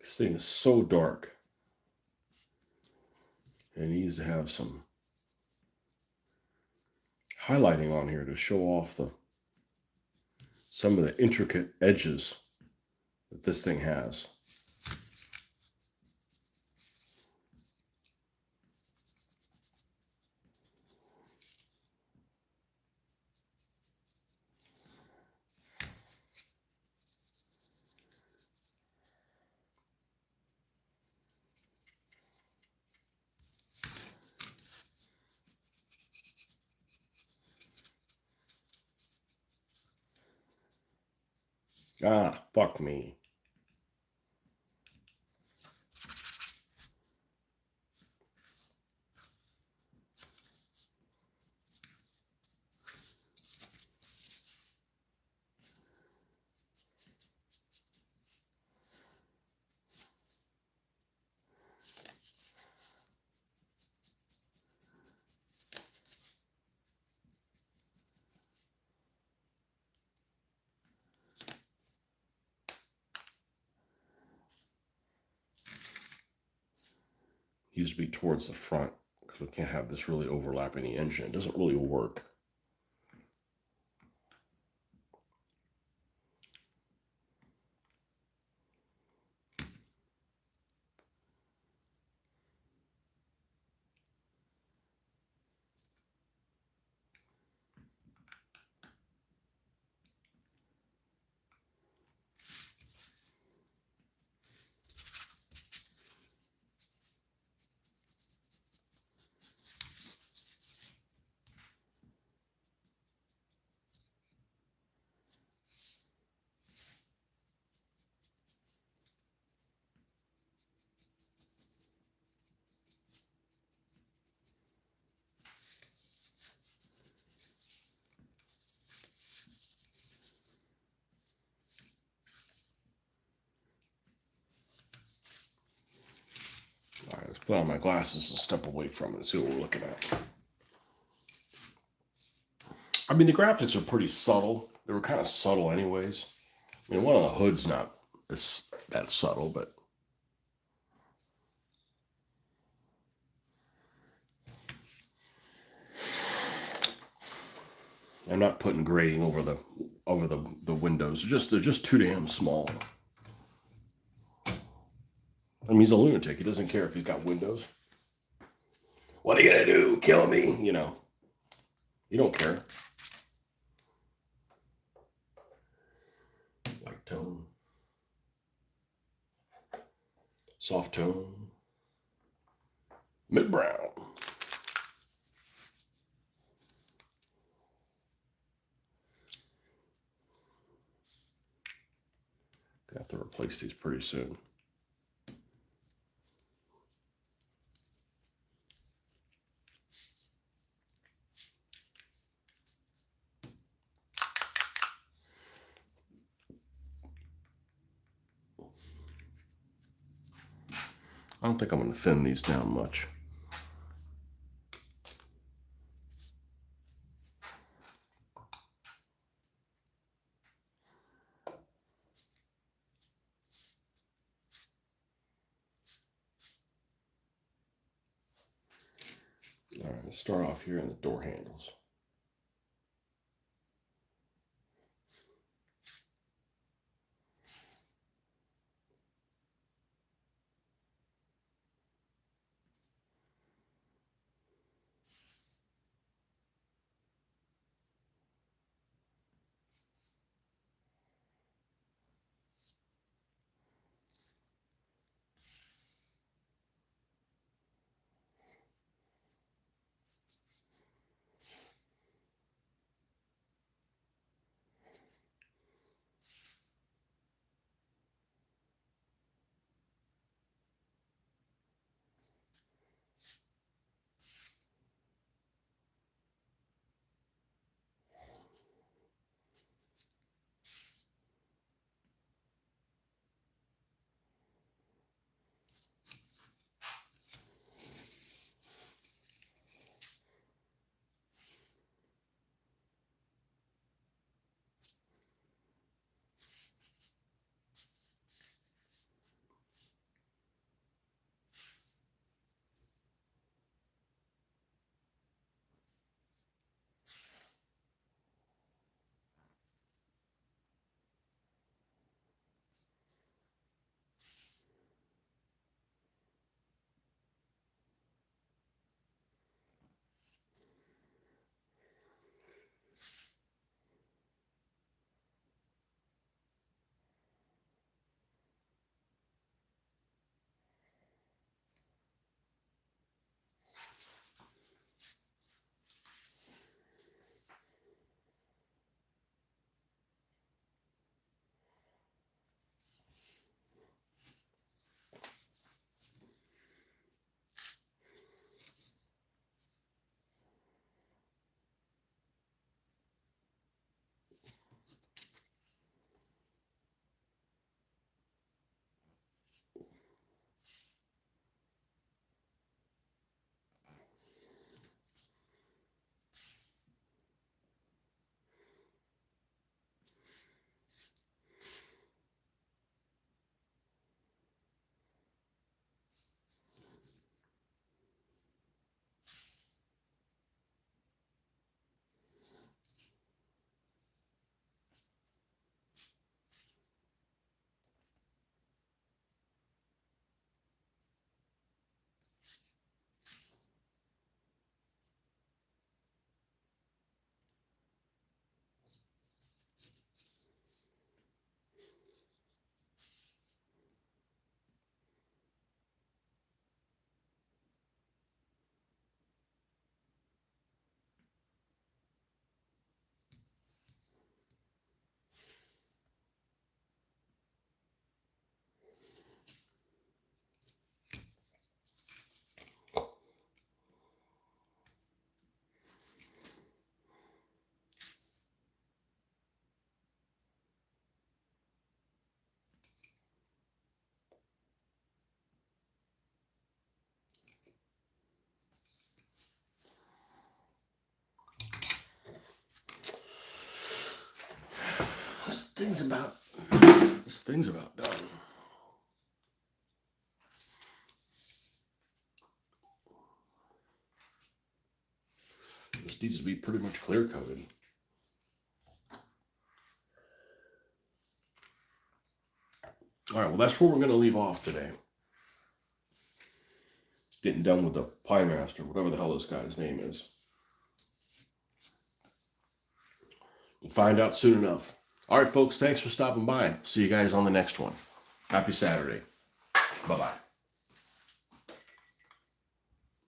This thing is so dark. It needs to have some highlighting on here to show off some of the intricate edges that this thing has. Ah, fuck me. Needs to be towards the front because we can't have this really overlapping the engine. It doesn't really work. All right, let's put on my glasses and step away from it and see what we're looking at. I mean, the graphics are pretty subtle. They were kind of subtle anyways. I mean, one of the hood's not that subtle, but I'm not putting grading over the windows. They're just too damn small. I mean, he's a lunatic. He doesn't care if he's got windows. What are you gonna do? Kill me? You know. You don't care. Light tone. Soft tone. Mid-brown. Gonna have to replace these pretty soon. I don't think I'm going to thin these down much. All right, let's start off here in the door handles. thing's about done. This needs to be pretty much clear coated. All right, well, that's where we're going to leave off today. Getting done with the Pie Master, whatever the hell this guy's name is. We'll find out soon enough. All right, folks, thanks for stopping by. See you guys on the next one. Happy Saturday. Bye-bye.